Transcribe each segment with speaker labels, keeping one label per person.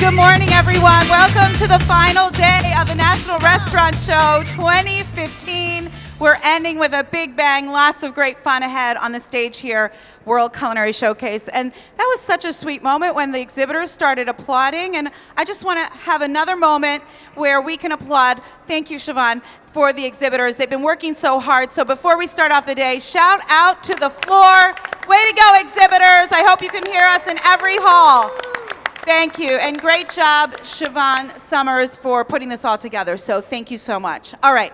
Speaker 1: Good morning, everyone. Welcome to the final day of the National Restaurant Show 2015. We're ending with a big bang, lots of great fun ahead on the stage here, World Culinary Showcase. And that was such a sweet moment when the exhibitors started applauding. And I just want to have another moment where we can applaud. Thank you, Siobhan, for the exhibitors. They've been working so hard. So before we start off the day, shout out to the floor. Way to go, exhibitors. I hope you can hear us in every hall. Thank you, and great job, Siobhan Summers, for putting this all together. So thank you so much. All right,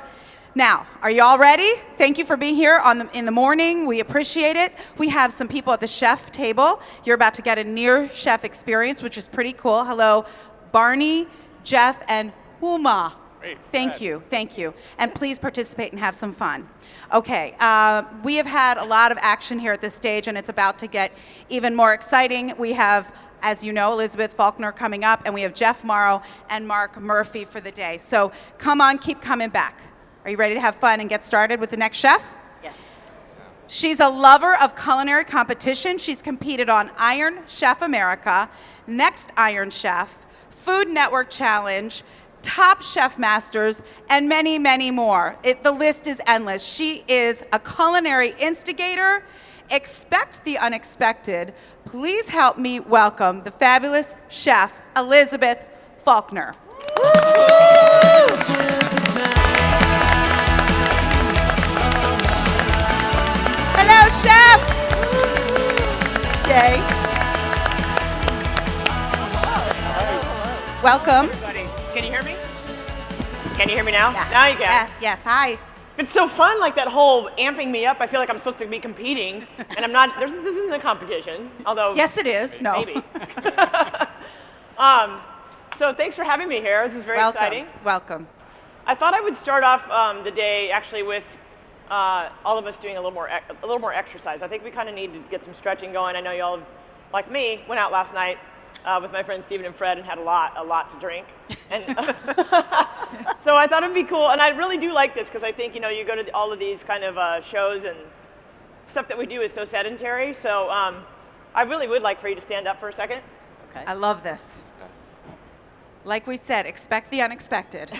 Speaker 1: now, are you all ready? Thank you for being here in the morning. We appreciate it. We have some people at the chef table. You're about to get a near chef experience, which is pretty cool. Hello, Barney, Jeff, and Huma.
Speaker 2: Great.
Speaker 1: Thank you. And please participate and have some fun. Okay, we have had a lot of action here at this stage, and it's about to get even more exciting. We have, as you know, Elizabeth Falkner coming up, and we have Jeff Morrow and Mark Murphy for the day. So come on, keep coming back. Are you ready to have fun and get started with the next chef?
Speaker 3: Yes.
Speaker 1: She's a lover of culinary competition. She's competed on Iron Chef America, Next Iron Chef, Food Network Challenge, Top Chef Masters, and many, many more. The list is endless. She is a culinary instigator. Expect the unexpected. Please help me welcome the fabulous chef, Elizabeth Falkner. Hello, chef. Yay. Welcome.
Speaker 3: Can you hear me? Can you hear me now?
Speaker 1: Yeah.
Speaker 3: Now you can.
Speaker 1: Yes, hi.
Speaker 3: It's so fun, like that whole amping me up. I feel like I'm supposed to be competing, and I'm not. This isn't a competition, although.
Speaker 1: Yes, it is. No.
Speaker 3: Maybe. So thanks for having me here. This is very exciting.
Speaker 1: Welcome.
Speaker 3: I thought I would start off the day actually with all of us doing a little more exercise. I think we kind of need to get some stretching going. I know y'all, like me, went out last night with my friends Stephen and Fred and had a lot to drink. And so I thought it'd be cool, and I really do like this because I think, you go to all of these kind of shows and stuff that we do is so sedentary. So I really would like for you to stand up for a second. Okay.
Speaker 1: I love this. Like we said, expect the unexpected.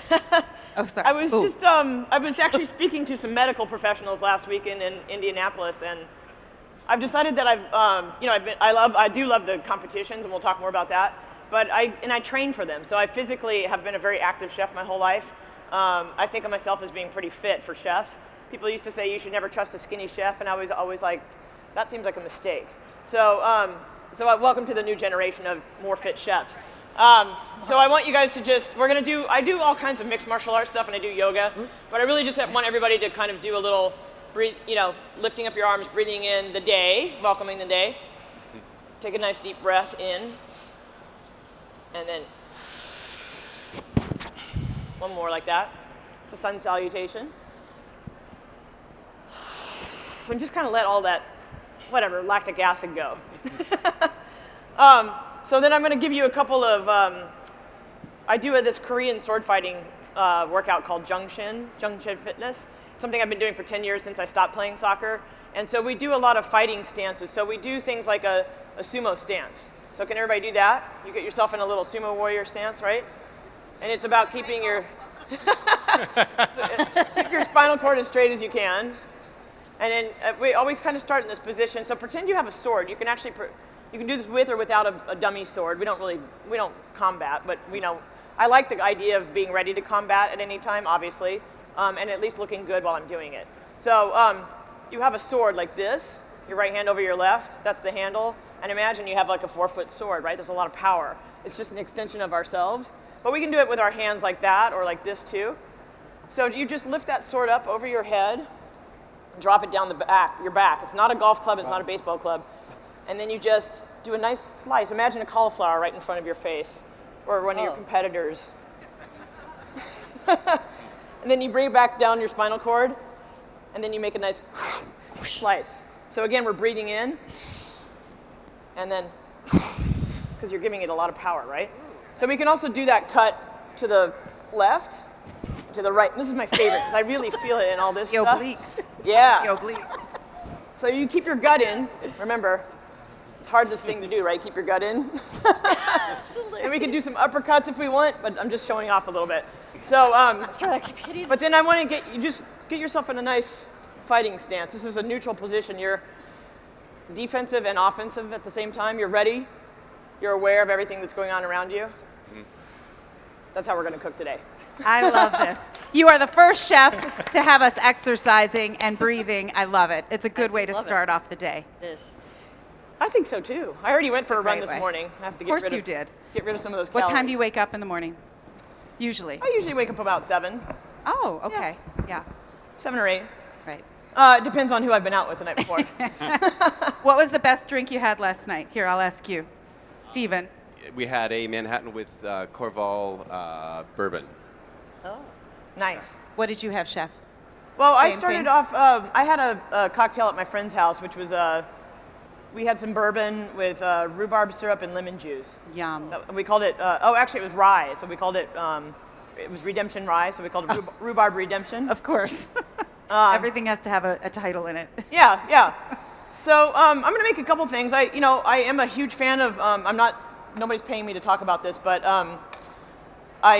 Speaker 1: Oh, sorry.
Speaker 3: I was actually speaking to some medical professionals last weekend in Indianapolis, and I've decided that I do love the competitions, and we'll talk more about that. But I train for them, so I physically have been a very active chef my whole life. I think of myself as being pretty fit for chefs. People used to say you should never trust a skinny chef, and I was always like, that seems like a mistake. So welcome to the new generation of more fit chefs. So I want you guys to I do all kinds of mixed martial arts stuff, and I do yoga, but I really just want everybody to kind of do a little, lifting up your arms, breathing in the day, welcoming the day. Take a nice deep breath in. And then one more like that. It's a sun salutation. And just kind of let all that, lactic acid go. So then I'm going to give you a couple of, I do this Korean sword fighting workout called Jungshin Fitness. It's something I've been doing for 10 years since I stopped playing soccer. And so we do a lot of fighting stances. So we do things like a sumo stance. So can everybody do that? You get yourself in a little sumo warrior stance, right? And it's about keeping your keep your spinal cord as straight as you can. And then we always kind of start in this position. So pretend you have a sword. You can actually you can do this with or without a dummy sword. We don't combat, but I like the idea of being ready to combat at any time, obviously, and at least looking good while I'm doing it. So you have a sword like this. Your right hand over your left, that's the handle. And imagine you have like a 4-foot sword, right? There's a lot of power. It's just an extension of ourselves. But we can do it with our hands like that or like this too. So you just lift that sword up over your head, and drop it down your back. It's not a golf club, it's not a baseball club. And then you just do a nice slice. Imagine a cauliflower right in front of your face or one of your competitors. And then you bring it back down your spinal cord, and then you make a nice slice. So again, we're breathing in, and then, because you're giving it a lot of power, right? So we can also do that cut to the left, to the right. This is my favorite, because I really feel it in all this stuff.
Speaker 1: Obliques.
Speaker 3: Yeah.
Speaker 1: The oblique.
Speaker 3: So you keep your gut in. Remember, it's hard this thing to do, right? Keep your gut in. And we can do some uppercuts if we want, but I'm just showing off a little bit. So, but then I want to get yourself in a nice fighting stance. This is a neutral position. You're defensive and offensive at the same time. You're ready. You're aware of everything that's going on around you. That's how we're going to cook today.
Speaker 1: I love this. You are the first chef to have us exercising and breathing. I love it. It's a good way to start off the day.
Speaker 2: This.
Speaker 3: I think so too. I already went for a run this
Speaker 1: way.
Speaker 3: morning. I have to
Speaker 1: Of course you did.
Speaker 3: Get rid of some of those
Speaker 1: What
Speaker 3: calories.
Speaker 1: time do you wake up in the morning? Usually.
Speaker 3: I usually wake up about 7.
Speaker 1: Oh, okay. Yeah.
Speaker 3: 7 or 8.
Speaker 1: Right.
Speaker 3: It depends on who I've been out with the night before.
Speaker 1: What was the best drink you had last night? Here, I'll ask you. Stephen.
Speaker 4: We had a Manhattan with Corval bourbon.
Speaker 2: Oh.
Speaker 3: Nice.
Speaker 1: What did you have, chef?
Speaker 3: Well, I
Speaker 1: Same
Speaker 3: started
Speaker 1: thing?
Speaker 3: off, I had a cocktail at my friend's house, which was, we had some bourbon with rhubarb syrup and lemon juice.
Speaker 1: Yum.
Speaker 3: We called it, actually it was rye, so we called it, it was Redemption Rye, so we called it Rhubarb Redemption.
Speaker 1: Of course. Everything has to have a title in it.
Speaker 3: Yeah. So I'm going to make a couple things. I am a huge fan of, nobody's paying me to talk about this, but I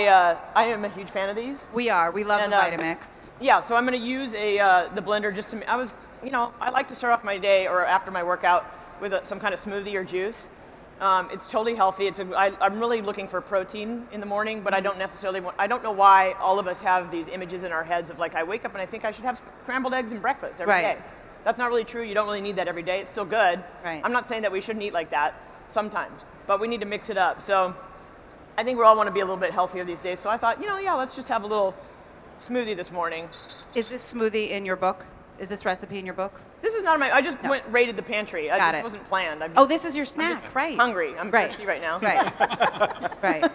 Speaker 3: am a huge fan of these.
Speaker 1: We are. We love
Speaker 3: And,
Speaker 1: the Vitamix.
Speaker 3: Yeah, so I'm going to use the blender just to, I like to start off my day or after my workout with some kind of smoothie or juice. It's totally healthy. I'm really looking for protein in the morning, but I don't necessarily I don't know why all of us have these images in our heads of like, I wake up and I think I should have scrambled eggs and breakfast every day. That's not really true. You don't really need that every day. It's still good.
Speaker 1: Right.
Speaker 3: I'm not saying that we shouldn't eat like that sometimes, but we need to mix it up. So I think we all want to be a little bit healthier these days. So I thought, let's just have a little smoothie this morning.
Speaker 1: Is this smoothie in your book? Is this recipe in your book?
Speaker 3: This is not I just raided the pantry.
Speaker 1: Got
Speaker 3: It
Speaker 1: it.
Speaker 3: wasn't planned.
Speaker 1: This is your snack, right?
Speaker 3: Hungry. I'm thirsty right now.
Speaker 1: Right.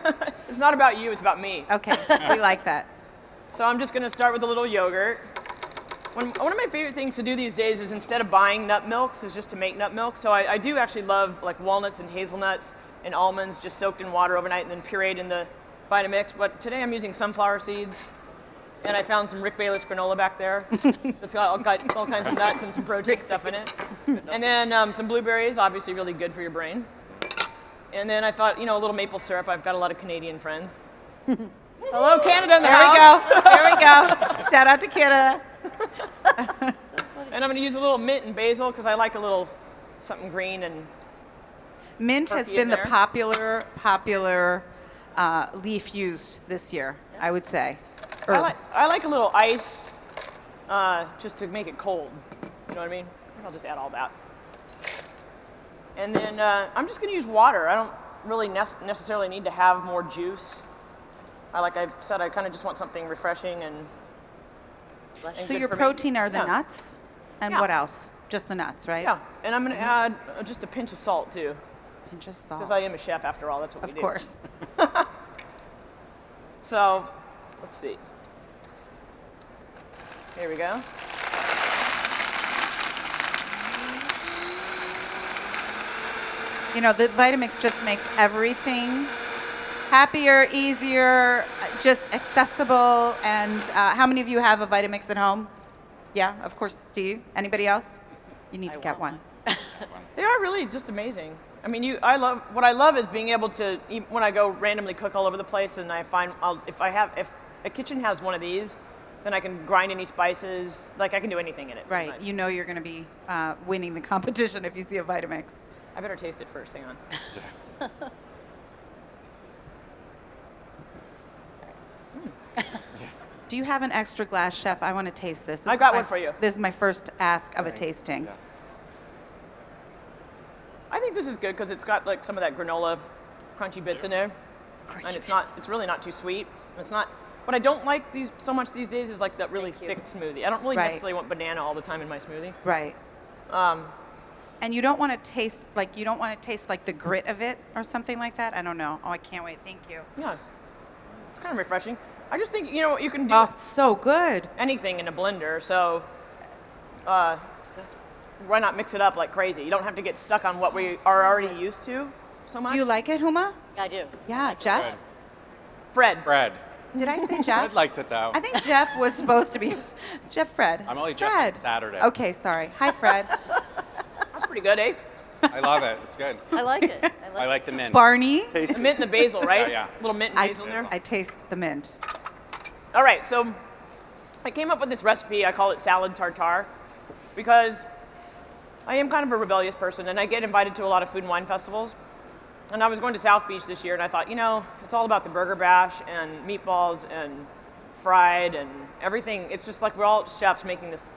Speaker 3: It's not about you, it's about me.
Speaker 1: Okay, we like that.
Speaker 3: So I'm just gonna start with a little yogurt. One of my favorite things to do these days is instead of buying nut milks is just to make nut milk. So I do actually love like walnuts and hazelnuts and almonds just soaked in water overnight and then pureed in the Vitamix. But today I'm using sunflower seeds. And I found some Rick Bayless granola back there. It's got all kinds of nuts and some protein stuff in it. And then some blueberries, obviously really good for your brain. And then I thought, a little maple syrup. I've got a lot of Canadian friends. Hello, Canada in the house.
Speaker 1: There we go. Shout out to Canada.
Speaker 3: And I'm going to use a little mint and basil because I like a little something green and
Speaker 1: Mint has
Speaker 3: turkey
Speaker 1: been
Speaker 3: in
Speaker 1: the
Speaker 3: there.
Speaker 1: popular leaf used this year, I would say.
Speaker 3: I like a little ice just to make it cold. You know what I mean? I'll just add all that. And then I'm just going to use water. I don't really necessarily need to have more juice. Like I said, I kind of just want something refreshing and
Speaker 1: So
Speaker 3: good
Speaker 1: your
Speaker 3: for me.
Speaker 1: protein are the
Speaker 3: Yeah.
Speaker 1: nuts? And
Speaker 3: Yeah.
Speaker 1: what else? Just the nuts, right?
Speaker 3: Yeah, and I'm going to add just a pinch of salt too,
Speaker 1: Pinch of salt.
Speaker 3: because I am a chef after all. That's what we
Speaker 1: Of
Speaker 3: do.
Speaker 1: course.
Speaker 3: So, let's see. Here we go.
Speaker 1: The Vitamix just makes everything happier, easier, just accessible. And how many of you have a Vitamix at home? Yeah, of course, Steve. Anybody else? You need to get one.
Speaker 3: They are really just amazing. I mean, what I love is being able to, when I go randomly cook all over the place, and I find if a kitchen has one of these, then I can grind any spices. Like I can do anything in it.
Speaker 1: Right.
Speaker 3: Nice.
Speaker 1: You know you're going to be winning the competition if you see a Vitamix.
Speaker 3: I better taste it first. Hang on.
Speaker 1: Do you have an extra glass, chef? I want to taste this.
Speaker 3: I got one for you.
Speaker 1: This is my first ask of a tasting.
Speaker 4: Yeah.
Speaker 3: I think this is good because it's got like some of that granola crunchy bits in there, and it's really not too sweet. It's not. What I don't like so much these days is like that really thick smoothie. I don't really necessarily want banana all the time in my smoothie.
Speaker 1: Right. And you don't want to taste like the grit of it or something like that. I don't know. Oh, I can't wait. Thank you.
Speaker 3: Yeah, it's kind of refreshing. I just think you can do
Speaker 1: Oh, it's so good.
Speaker 3: anything in a blender, so why not mix it up like crazy? You don't have to get stuck on what we are already used to so much.
Speaker 1: Do you like it, Huma?
Speaker 2: I do.
Speaker 1: Yeah, Jeff.
Speaker 3: Fred?
Speaker 4: Fred.
Speaker 1: Did I say Jeff?
Speaker 4: Fred likes it though.
Speaker 1: I think Jeff was supposed to be Fred.
Speaker 4: I'm only Jeff
Speaker 1: Fred.
Speaker 4: on Saturday.
Speaker 1: Okay, sorry. Hi, Fred.
Speaker 3: That's pretty good, eh?
Speaker 2: I love it. It's good.
Speaker 5: I like it.
Speaker 2: I like the mint.
Speaker 1: Barney,
Speaker 3: The mint and the basil, right?
Speaker 2: Yeah.
Speaker 3: Little mint and
Speaker 1: I,
Speaker 3: basil in there.
Speaker 1: I taste the mint.
Speaker 3: All right, so I came up with this recipe. I call it salad tartar because I am kind of a rebellious person, and I get invited to a lot of food and wine festivals. And I was going to South Beach this year, and I thought, it's all about the burger bash and meatballs and fried and everything. It's just like we're all chefs making this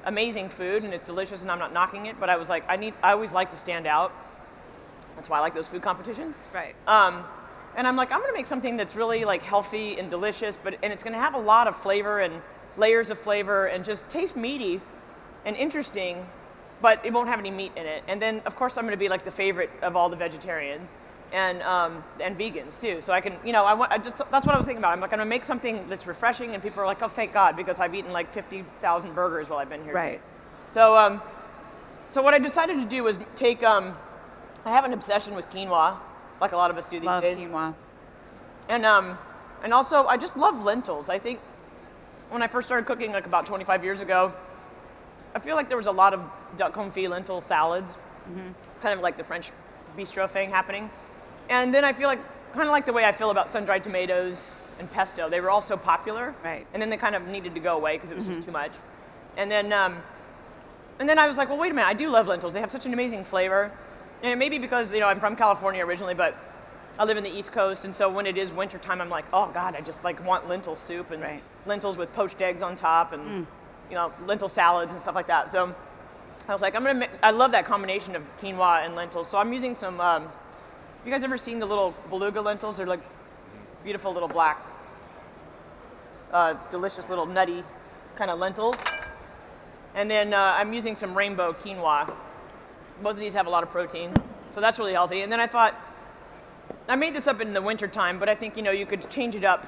Speaker 3: amazing food, and it's delicious, and I'm not knocking it. But I was like, I always like to stand out. That's why I like those food competitions.
Speaker 1: Right.
Speaker 3: And I'm like, I'm gonna make something that's really like healthy and delicious, and it's gonna have a lot of flavor and layers of flavor and just taste meaty and interesting, but it won't have any meat in it. And then of course I'm gonna be like the favorite of all the vegetarians and vegans too. So I can, that's what I was thinking about. I'm like, I'm gonna make something that's refreshing, and people are like, oh, thank God, because I've eaten like 50,000 burgers while I've been here.
Speaker 1: Right.
Speaker 3: So, so what I decided to do was take, I have an obsession with quinoa, like a lot of us do these
Speaker 1: Love
Speaker 3: days.
Speaker 1: quinoa.
Speaker 3: And also, I just love lentils. I think when I first started cooking, like about 25 years ago, I feel like there was a lot of duck confit lentil salads, kind of like the French bistro thing happening. And then I feel like, kind of like the way I feel about sun-dried tomatoes and pesto. They were all so popular.
Speaker 1: Right.
Speaker 3: And then they kind of needed to go away because it was just too much. And then I was like, well, wait a minute, I do love lentils. They have such an amazing flavor. And it may be because, I'm from California originally, but I live in the East Coast, and so when it is wintertime, I'm like, oh God, I just like want lentil soup and
Speaker 1: Right.
Speaker 3: lentils with poached eggs on top and, lentil salads and stuff like that. So I was like, I love that combination of quinoa and lentils. So I'm using some, you guys ever seen the little beluga lentils? They're like beautiful little black, delicious little nutty kind of lentils. And then I'm using some rainbow quinoa. Both of these have a lot of protein, so that's really healthy. And then I thought, I made this up in the winter time, but I think you could change it up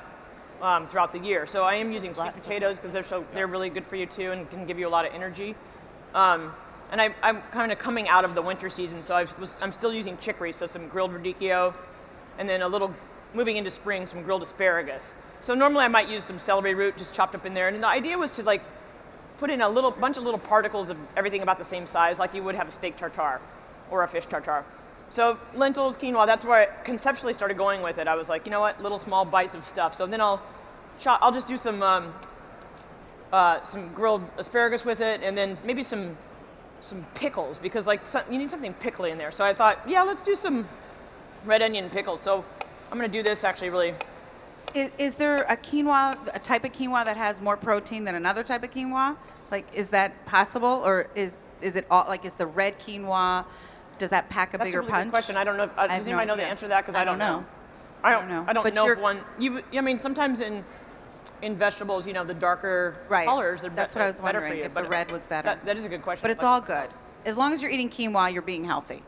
Speaker 3: throughout the year. So I am using sweet potatoes because they're really good for you too and can give you a lot of energy. And I'm kind of coming out of the winter season, so I'm still using chicory, so some grilled radicchio, and then moving into spring, some grilled asparagus. So normally I might use some celery root just chopped up in there, and the idea was to put in a bunch of little particles of everything about the same size, like you would have a steak tartare or a fish tartare. So lentils, quinoa, that's where I conceptually started going with it. I was like, you know what, little small bites of stuff. So then I'll just do some grilled asparagus with it, and then maybe some pickles, because you need something pickly in there. So I thought, yeah, let's do some red onion pickles. So I'm gonna do this actually really.
Speaker 1: Is there a type of quinoa that has more protein than another type of quinoa? Like, is that possible, or is it all is the red quinoa? Does that pack a
Speaker 3: That's
Speaker 1: bigger
Speaker 3: a really
Speaker 1: punch?
Speaker 3: good question. I don't know. Does anybody know the answer to that? Because I don't know. I don't know. I don't know if one. I mean, sometimes in vegetables, the darker colors,
Speaker 1: That's what I was
Speaker 3: better
Speaker 1: wondering,
Speaker 3: for you.
Speaker 1: if the red was better.
Speaker 3: That is a good question.
Speaker 1: But it's all good. As long as you're eating quinoa, you're being healthy.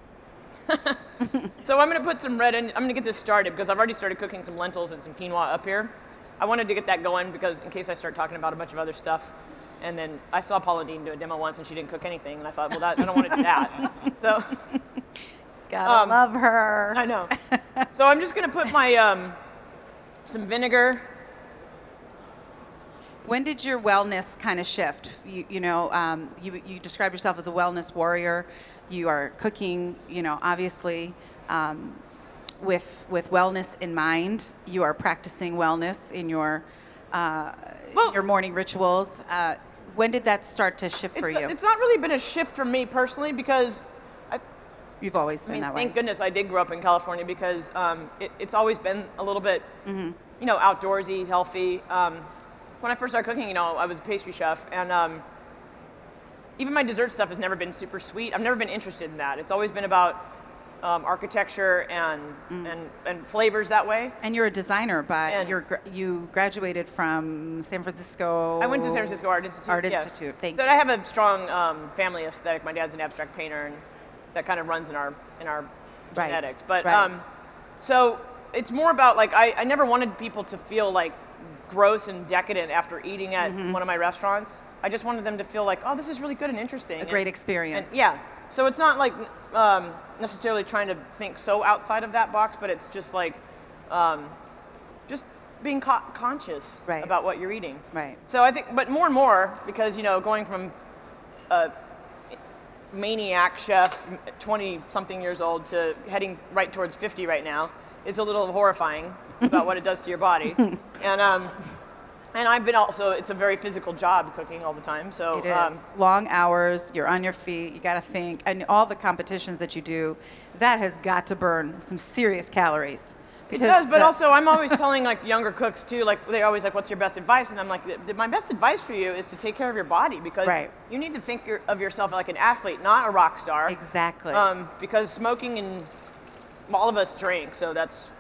Speaker 3: So I'm going to put some red onion. I'm going to get this started because I've already started cooking some lentils and some quinoa up here. I wanted to get that going because in case I start talking about a bunch of other stuff. And then I saw Paula Dean do a demo once and she didn't cook anything. And I thought, well, I don't want to do that. So
Speaker 1: Gotta love her.
Speaker 3: I know. So I'm just going to put my some vinegar.
Speaker 1: When did your wellness kind of shift? You describe yourself as a wellness warrior. You are cooking, obviously, with wellness in mind. You are practicing wellness in your morning rituals. When did that start to shift for you?
Speaker 3: It's not really been a shift for me personally because
Speaker 1: you've always been that way.
Speaker 3: Thank goodness I did grow up in California because it's always been a little bit, outdoorsy, healthy. When I first started cooking, I was a pastry chef, and even my dessert stuff has never been super sweet. I've never been interested in that. It's always been about architecture and flavors that way.
Speaker 1: And you're a designer, but you graduated from San Francisco.
Speaker 3: I went to San Francisco Art Institute.
Speaker 1: Institute. Thank
Speaker 3: you.
Speaker 1: So
Speaker 3: I have a strong family aesthetic. My dad's an abstract painter, and that kind of runs in our genetics. But so it's more about I never wanted people to feel gross and decadent after eating at one of my restaurants. I just wanted them to feel oh, this is really good and interesting.
Speaker 1: A great experience.
Speaker 3: So it's not necessarily trying to think so outside of that box, but it's just just being conscious about what you're eating.
Speaker 1: Right.
Speaker 3: So I think, but more and more, because going from maniac chef, 20-something years old, to heading right towards 50 right now is a little horrifying about what it does to your body. And I've been also, it's a very physical job cooking all the time. So
Speaker 1: It is. Long hours, you're on your feet, you got to think. And all the competitions that you do, that has got to burn some serious calories.
Speaker 3: It does, but also I'm always telling like younger cooks too, like they're always like, what's your best advice? And I'm like, my best advice for you is to take care of your body, because you need to think of yourself like an athlete, not a rock star.
Speaker 1: Exactly.
Speaker 3: Because smoking, and all of us drink, so that's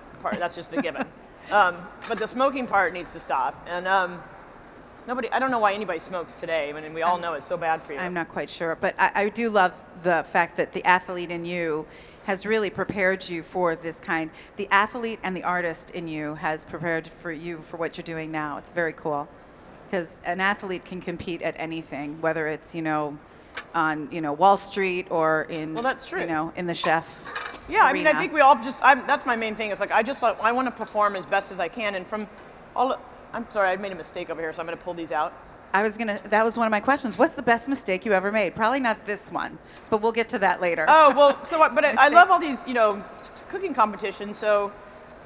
Speaker 3: just a given. But the smoking part needs to stop. And I don't know why anybody smokes today. I mean, we all know it's so bad for you.
Speaker 1: I'm not quite sure, but I do love the fact that the athlete in you has really prepared you for this kind. The athlete and the artist in you has prepared for you for what you're doing now. It's very cool, because an athlete can compete at anything, whether it's on Wall Street or in
Speaker 3: that's true.
Speaker 1: In the chef.
Speaker 3: Yeah, I
Speaker 1: arena.
Speaker 3: mean, I think we all that's my main thing. It's like I want to perform as best as I can, and from all. I'm sorry, I made a mistake over here, so I'm going to pull these out.
Speaker 1: That was one of my questions. What's the best mistake you ever made? Probably not this one, but we'll get to that later.
Speaker 3: Oh, well, I love all these, cooking competitions. So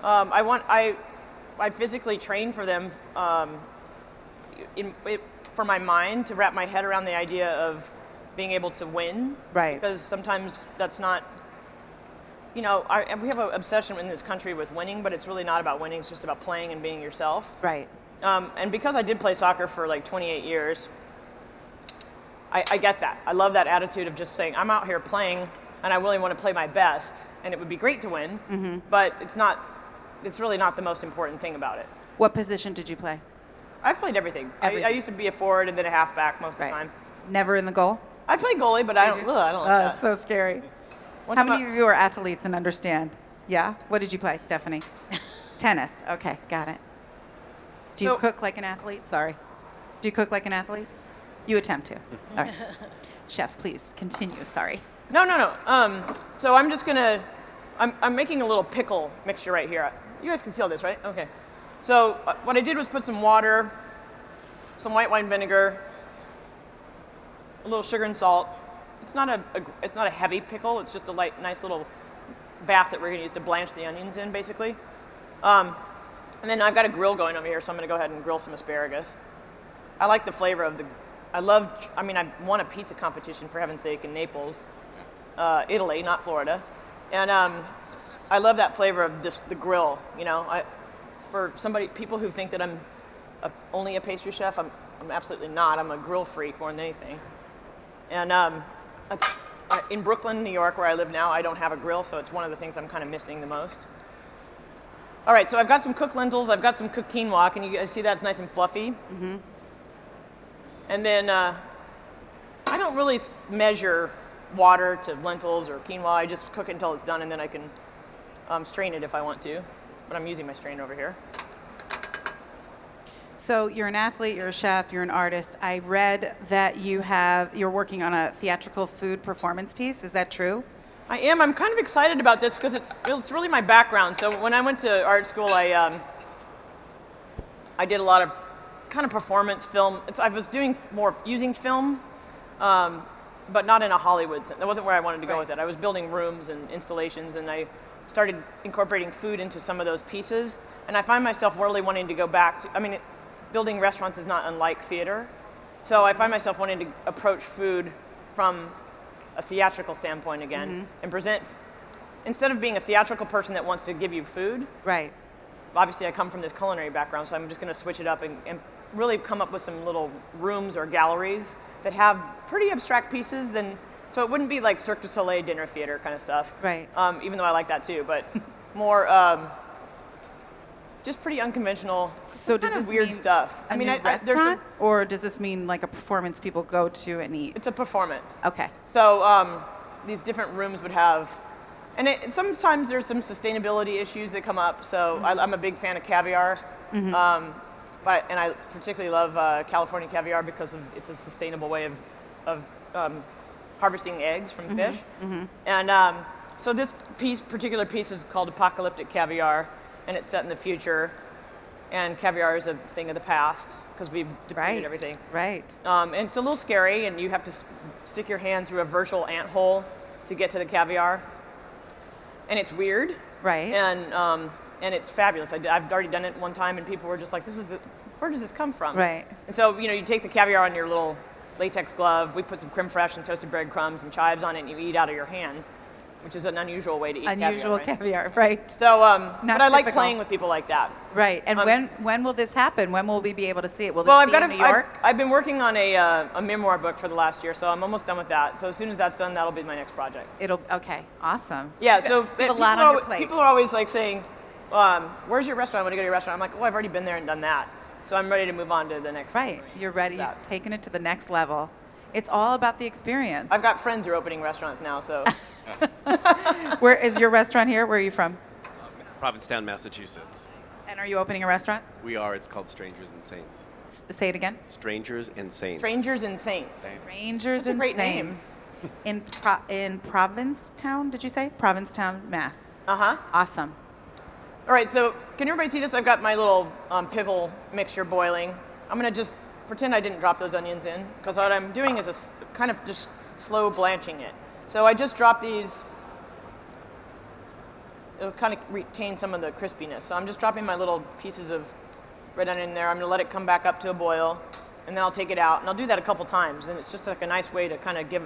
Speaker 3: I physically train for them for my mind, to wrap my head around the idea of being able to win.
Speaker 1: Right.
Speaker 3: Because sometimes that's not, we have an obsession in this country with winning, but it's really not about winning. It's just about playing and being yourself.
Speaker 1: Right.
Speaker 3: And because I did play soccer for like 28 years, I get that. I love that attitude of just saying, I'm out here playing, and I really want to play my best, and it would be great to win, but it's really not the most important thing about it.
Speaker 1: What position did you play?
Speaker 3: I've played everything.
Speaker 1: Everything.
Speaker 3: I used to be a forward and then a halfback most of the time.
Speaker 1: Never in the goal?
Speaker 3: I play goalie, but I don't like that.
Speaker 1: So scary.
Speaker 3: One
Speaker 1: How
Speaker 3: time
Speaker 1: many of you are athletes and understand? Yeah? What did you play, Stephanie? Tennis. Okay, got it. Do you cook like an athlete? Sorry. Do you cook like an athlete? You attempt to. All right. Chef, please continue. Sorry.
Speaker 3: No. So I'm just gonna, I'm making a little pickle mixture right here. You guys can see all this, right? Okay. So what I did was put some water, some white wine vinegar, a little sugar and salt. It's not a heavy pickle. It's just a nice little bath that we're gonna use to blanch the onions in, basically. And then I've got a grill going over here, so I'm going to go ahead and grill some asparagus. I like the flavor of I won a pizza competition, for heaven's sake, in Naples, Italy, not Florida. And I love that flavor of the grill, For people who think that I'm only a pastry chef, I'm absolutely not. I'm a grill freak more than anything. And in Brooklyn, New York, where I live now, I don't have a grill, so it's one of the things I'm kind of missing the most. All right, so I've got some cooked lentils, I've got some cooked quinoa. Can you guys see that's nice and fluffy? Mm-hmm. And then I don't really measure water to lentils or quinoa. I just cook it until it's done, and then I can strain it if I want to. But I'm using my strainer over here.
Speaker 1: So you're an athlete, you're a chef, you're an artist. I read that you're working on a theatrical food performance piece. Is that true?
Speaker 3: I am. I'm kind of excited about this because it's really my background. So when I went to art school, I did a lot of kind of performance film. I was doing more using film, but not in a Hollywood sense. That wasn't where I wanted to go with it. I was building rooms and installations, and I started incorporating food into some of those pieces. And I find myself really wanting to go back to, building restaurants is not unlike theater. So I find myself wanting to approach food from a theatrical standpoint again, and present, instead of being a theatrical person that wants to give you food. Right. Obviously, I come from this culinary background, so I'm just going to switch it up and really come up with some little rooms or galleries that have pretty abstract pieces. So it wouldn't be like Cirque du Soleil dinner theater kind of stuff. Right. Even though I like that too, but more just pretty unconventional,
Speaker 1: so
Speaker 3: kind of weird stuff.
Speaker 1: A new restaurant, or does this mean like a performance people go to and eat?
Speaker 3: It's a performance.
Speaker 1: Okay.
Speaker 3: So these different rooms would have, and sometimes there's some sustainability issues that come up. So I'm a big fan of caviar, and I particularly love California caviar because it's a sustainable way of harvesting eggs from fish. And so this particular piece is called Apocalyptic Caviar. And it's set in the future, and caviar is a thing of the past because we've depleted everything. Right. And it's a little scary, and you have to stick your hand through a virtual ant hole to get to the caviar. And it's weird.
Speaker 1: Right.
Speaker 3: And it's fabulous. I've already done it one time, and people were just like, where does this come from?
Speaker 1: Right.
Speaker 3: And so, you take the caviar on your little latex glove. We put some creme fraiche and toasted breadcrumbs and chives on it, and you eat out of your hand, which is an unusual way to eat
Speaker 1: Unusual
Speaker 3: caviar,
Speaker 1: right?
Speaker 3: So,
Speaker 1: Not
Speaker 3: but I like
Speaker 1: typical.
Speaker 3: playing with people like that.
Speaker 1: Right. And when will this happen? When will we be able to see it? Will this
Speaker 3: Well,
Speaker 1: be in New York?
Speaker 3: I've been working on a memoir book for the last year, so I'm almost done with that. So as soon as that's done, that'll be my next project.
Speaker 1: Okay. Awesome.
Speaker 3: Yeah, so
Speaker 1: You have a lot on your plate.
Speaker 3: people are always like saying, where's your restaurant? I want to go to your restaurant. I'm like, I've already been there and done that. So I'm ready to move on to the next.
Speaker 1: Right. You're ready.
Speaker 3: that.
Speaker 1: You've taken it to the next level. It's all about the experience.
Speaker 3: I've got friends who are opening restaurants now, so.
Speaker 1: Where is your restaurant here? Where are you from?
Speaker 4: Provincetown, Massachusetts.
Speaker 1: And are you opening a restaurant?
Speaker 4: We are. It's called Strangers and Saints.
Speaker 1: Say it again.
Speaker 4: Strangers and Saints.
Speaker 3: Strangers and Saints.
Speaker 1: Rangers
Speaker 3: That's a
Speaker 1: and
Speaker 3: great name.
Speaker 1: Saints. In Provincetown, did you say? Provincetown, Mass.
Speaker 3: Uh-huh.
Speaker 1: Awesome.
Speaker 3: All right, so can everybody see this? I've got my little pickle mixture boiling. I'm going to just pretend I didn't drop those onions in, because what I'm doing is kind of just slow blanching it. So I just dropped these. It'll kind of retain some of the crispiness. So I'm just dropping my little pieces of red onion in there. I'm going to let it come back up to a boil, and then I'll take it out. And I'll do that a couple times, and it's just like a nice way to kind of give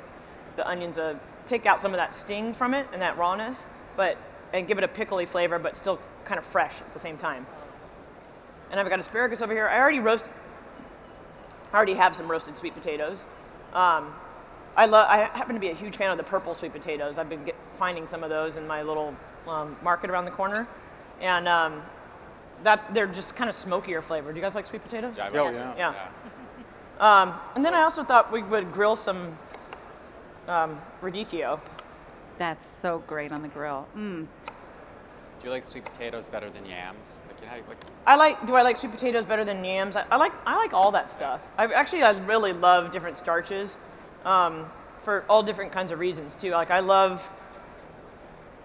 Speaker 3: the onions take out some of that sting from it and that rawness, and give it a pickly flavor, but still kind of fresh at the same time. And I've got asparagus over here. I already have some roasted sweet potatoes. I happen to be a huge fan of the purple sweet potatoes. I've been finding some of those in my little market around the corner, and they're just kind of smokier flavor. Do you guys like sweet potatoes?
Speaker 2: Yeah.
Speaker 3: And then I also thought we would grill some radicchio.
Speaker 1: That's so great on the grill.
Speaker 2: Do you like sweet potatoes better than yams?
Speaker 3: Do I like sweet potatoes better than yams? I like all that stuff. I really love different starches for all different kinds of reasons too. Like I love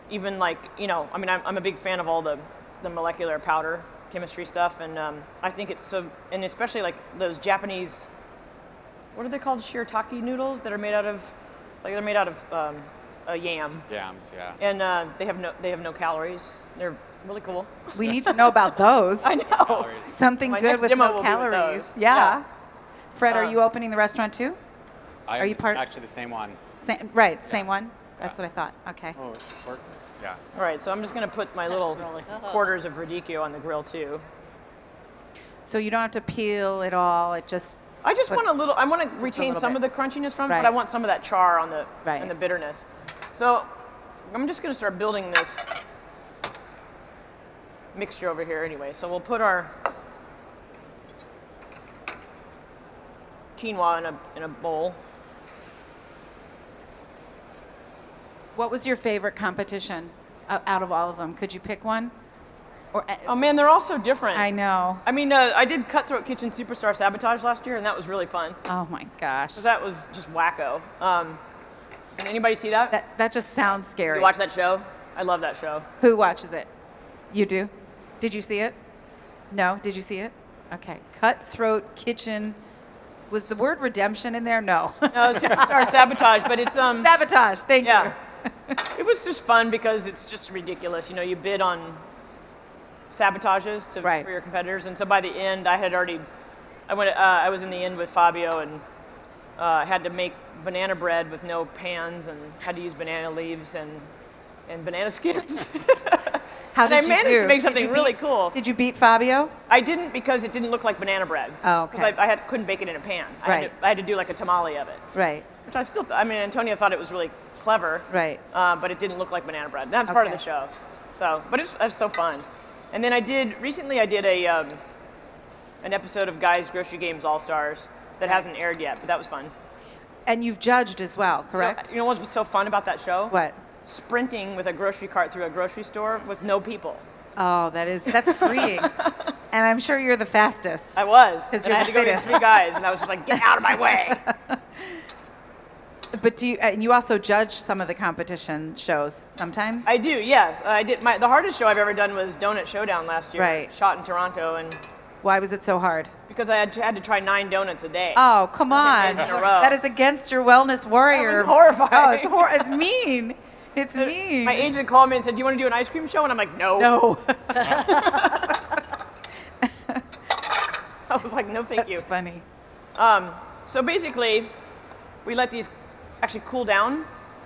Speaker 3: even I'm a big fan of all the molecular powder chemistry stuff, and I think it's so, and especially like those Japanese, what are they called, shirataki noodles that are made out of, a yam.
Speaker 2: Yams, yeah.
Speaker 3: And they have no calories. They're really cool.
Speaker 1: We need to know about those.
Speaker 3: I know.
Speaker 2: Calories.
Speaker 1: Something
Speaker 3: My
Speaker 1: good
Speaker 3: next
Speaker 1: with
Speaker 3: demo
Speaker 1: no
Speaker 3: will be with
Speaker 1: calories.
Speaker 3: those.
Speaker 1: Yeah. Fred, are you opening the restaurant too?
Speaker 2: Are
Speaker 1: you part-
Speaker 2: actually the same one?
Speaker 1: Same one? That's what I thought. Okay.
Speaker 2: Oh, it's working. Yeah.
Speaker 3: All right, so I'm just going to put my little quarters of radicchio on the grill too.
Speaker 1: So you don't have to peel it all. I
Speaker 3: want to retain
Speaker 1: little
Speaker 3: some
Speaker 1: bit.
Speaker 3: of the crunchiness from it,
Speaker 1: Right.
Speaker 3: but I want some of that char on the
Speaker 1: Right.
Speaker 3: and the bitterness. So I'm just going to start building this mixture over here anyway. So we'll put our quinoa in a bowl.
Speaker 1: What was your favorite competition out of all of them? Could you pick one? Or
Speaker 3: Oh man, they're all so different.
Speaker 1: I know.
Speaker 3: I mean, I did Cutthroat Kitchen Superstar Sabotage last year, and that was really fun.
Speaker 1: Oh my gosh.
Speaker 3: So that was just wacko. Did anybody see that?
Speaker 1: That just sounds scary.
Speaker 3: You watch that show? I love that show.
Speaker 1: Who watches it? You do? Did you see it? No? Did you see it? Okay. Cutthroat Kitchen. Was the word redemption in there? No.
Speaker 3: No, Superstar Sabotage, but it's
Speaker 1: Sabotage. Thank
Speaker 3: yeah.
Speaker 1: you.
Speaker 3: It was just fun because it's just ridiculous. You bid on sabotages
Speaker 1: Right.
Speaker 3: for your competitors, and so by the end, I was in the end with Fabio, and had to make banana bread with no pans, and had to use banana leaves and banana skins.
Speaker 1: How
Speaker 3: And
Speaker 1: did
Speaker 3: I
Speaker 1: you
Speaker 3: managed
Speaker 1: do?
Speaker 3: to make
Speaker 1: Did
Speaker 3: something
Speaker 1: you
Speaker 3: really
Speaker 1: beat-
Speaker 3: cool.
Speaker 1: Did you beat Fabio?
Speaker 3: I didn't, because it didn't look like banana bread.
Speaker 1: Oh, okay.
Speaker 3: Because I couldn't bake it in a pan.
Speaker 1: Right.
Speaker 3: I had to do like a tamale of it.
Speaker 1: Right.
Speaker 3: Which Antonio thought it was really clever.
Speaker 1: Right.
Speaker 3: But it didn't look like banana bread. That's part of the
Speaker 1: Okay.
Speaker 3: show. So, but it was so fun. And then recently I did an episode of Guys Grocery Games All Stars that hasn't aired yet, but that was fun.
Speaker 1: And you've judged as well, correct?
Speaker 3: You know what's so fun about that show?
Speaker 1: What?
Speaker 3: Sprinting with a grocery cart through a grocery store with no people.
Speaker 1: Oh, that's freeing. And I'm sure you're the fastest.
Speaker 3: I was.
Speaker 1: 'Cause
Speaker 3: And
Speaker 1: you're
Speaker 3: I had
Speaker 1: the
Speaker 3: to go get
Speaker 1: fittest.
Speaker 3: 3 guys, and I was just like, get out of my way.
Speaker 1: But and you also judge some of the competition shows sometimes?
Speaker 3: I do, yes. I did. The hardest show I've ever done was Donut Showdown last year.
Speaker 1: Right.
Speaker 3: Shot in Toronto, and
Speaker 1: Why was it so hard?
Speaker 3: because I had to try 9 donuts a day.
Speaker 1: Oh, come on.
Speaker 3: days in a row.
Speaker 1: That is against your wellness warrior.
Speaker 3: That was horrifying.
Speaker 1: Oh, it's mean. It's mean.
Speaker 3: My agent called me and said, "Do you want to do an ice cream show?" And I'm like, "No."
Speaker 1: No.
Speaker 3: I was like, "No, thank you."
Speaker 1: That's funny.
Speaker 3: So basically, we let these actually cool down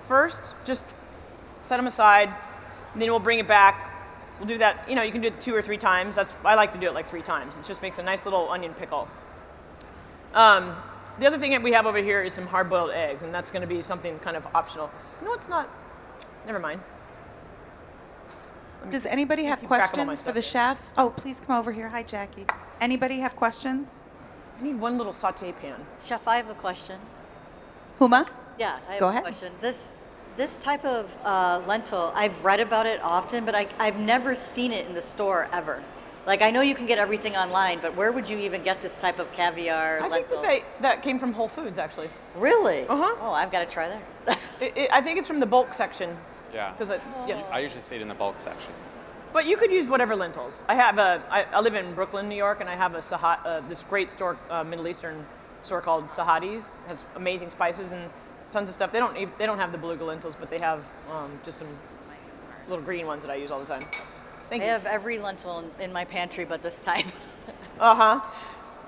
Speaker 3: first. Just set them aside, and then we'll bring it back. We'll do that. You know, you can do it 2 or 3 times. I like to do it like 3 times. It just makes a nice little onion pickle. The other thing that we have over here is some hard-boiled eggs, and that's going to be something kind of optional. No, it's not. Never mind.
Speaker 1: Does anybody have
Speaker 3: keep track of all my
Speaker 1: questions for
Speaker 3: stuff
Speaker 1: the
Speaker 3: here.
Speaker 1: chef? Oh, please come over here. Hi, Jackie. Anybody have questions?
Speaker 3: I need one little saute pan.
Speaker 5: Chef, I have a question.
Speaker 1: Huma?
Speaker 5: Yeah, I have
Speaker 1: Go
Speaker 5: a
Speaker 1: ahead.
Speaker 5: question. This type of lentil, I've read about it often, but I've never seen it in the store ever. Like, I know you can get everything online, but where would you even get this type of caviar
Speaker 3: I think
Speaker 5: lentil?
Speaker 3: that came from Whole Foods, actually.
Speaker 5: Really?
Speaker 3: Uh-huh.
Speaker 5: Oh, I've got to try that.
Speaker 3: I think it's from the bulk section.
Speaker 2: Yeah.
Speaker 3: Because yeah.
Speaker 2: I usually see it in the bulk section.
Speaker 3: But you could use whatever lentils. I live in Brooklyn, New York, and I have this great store, Middle Eastern store called Sahadi's. It has amazing spices and tons of stuff. They don't have the beluga lentils, but they have just some little green ones that I use all the time. Thank
Speaker 5: I
Speaker 3: you.
Speaker 5: have every lentil in my pantry but this type.
Speaker 3: Uh-huh.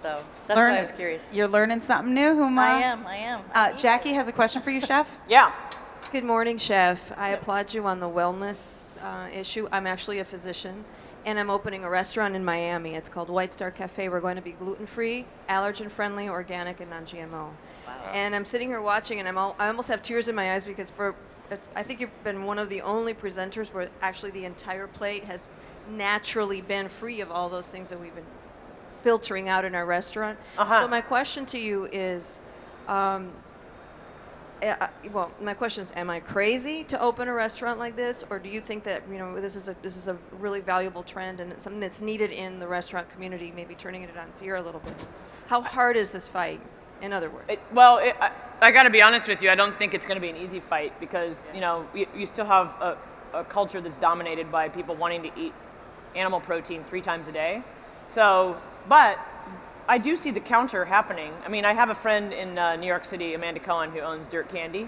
Speaker 5: So that's why I was curious.
Speaker 1: You're learning something new, Huma?
Speaker 5: I am.
Speaker 1: Jackie has a question for you, chef.
Speaker 3: Yeah.
Speaker 6: Good morning, Chef. I applaud you on the wellness issue. I'm actually a physician, and I'm opening a restaurant in Miami. It's called White Star Cafe. We're going to be gluten-free, allergen-friendly, organic, and non-GMO. Wow. And I'm sitting here watching, and I almost have tears in my eyes because I think you've been one of the only presenters where actually the entire plate has naturally been free of all those things that we've been filtering out in our restaurant.
Speaker 3: Uh-huh.
Speaker 6: So my question to you is, well, my question is, am I crazy to open a restaurant like this, or do you think that this is a really valuable trend and it's something that's needed in the restaurant community? Maybe turning it on its ear a little bit. How hard is this fight? In other words,
Speaker 3: I got to be honest with you. I don't think it's going to be an easy fight because you still have a culture that's dominated by people wanting to eat animal protein 3 times a day. So, but I do see the counter happening. I mean, I have a friend in New York City, Amanda Cohen, who owns Dirt Candy,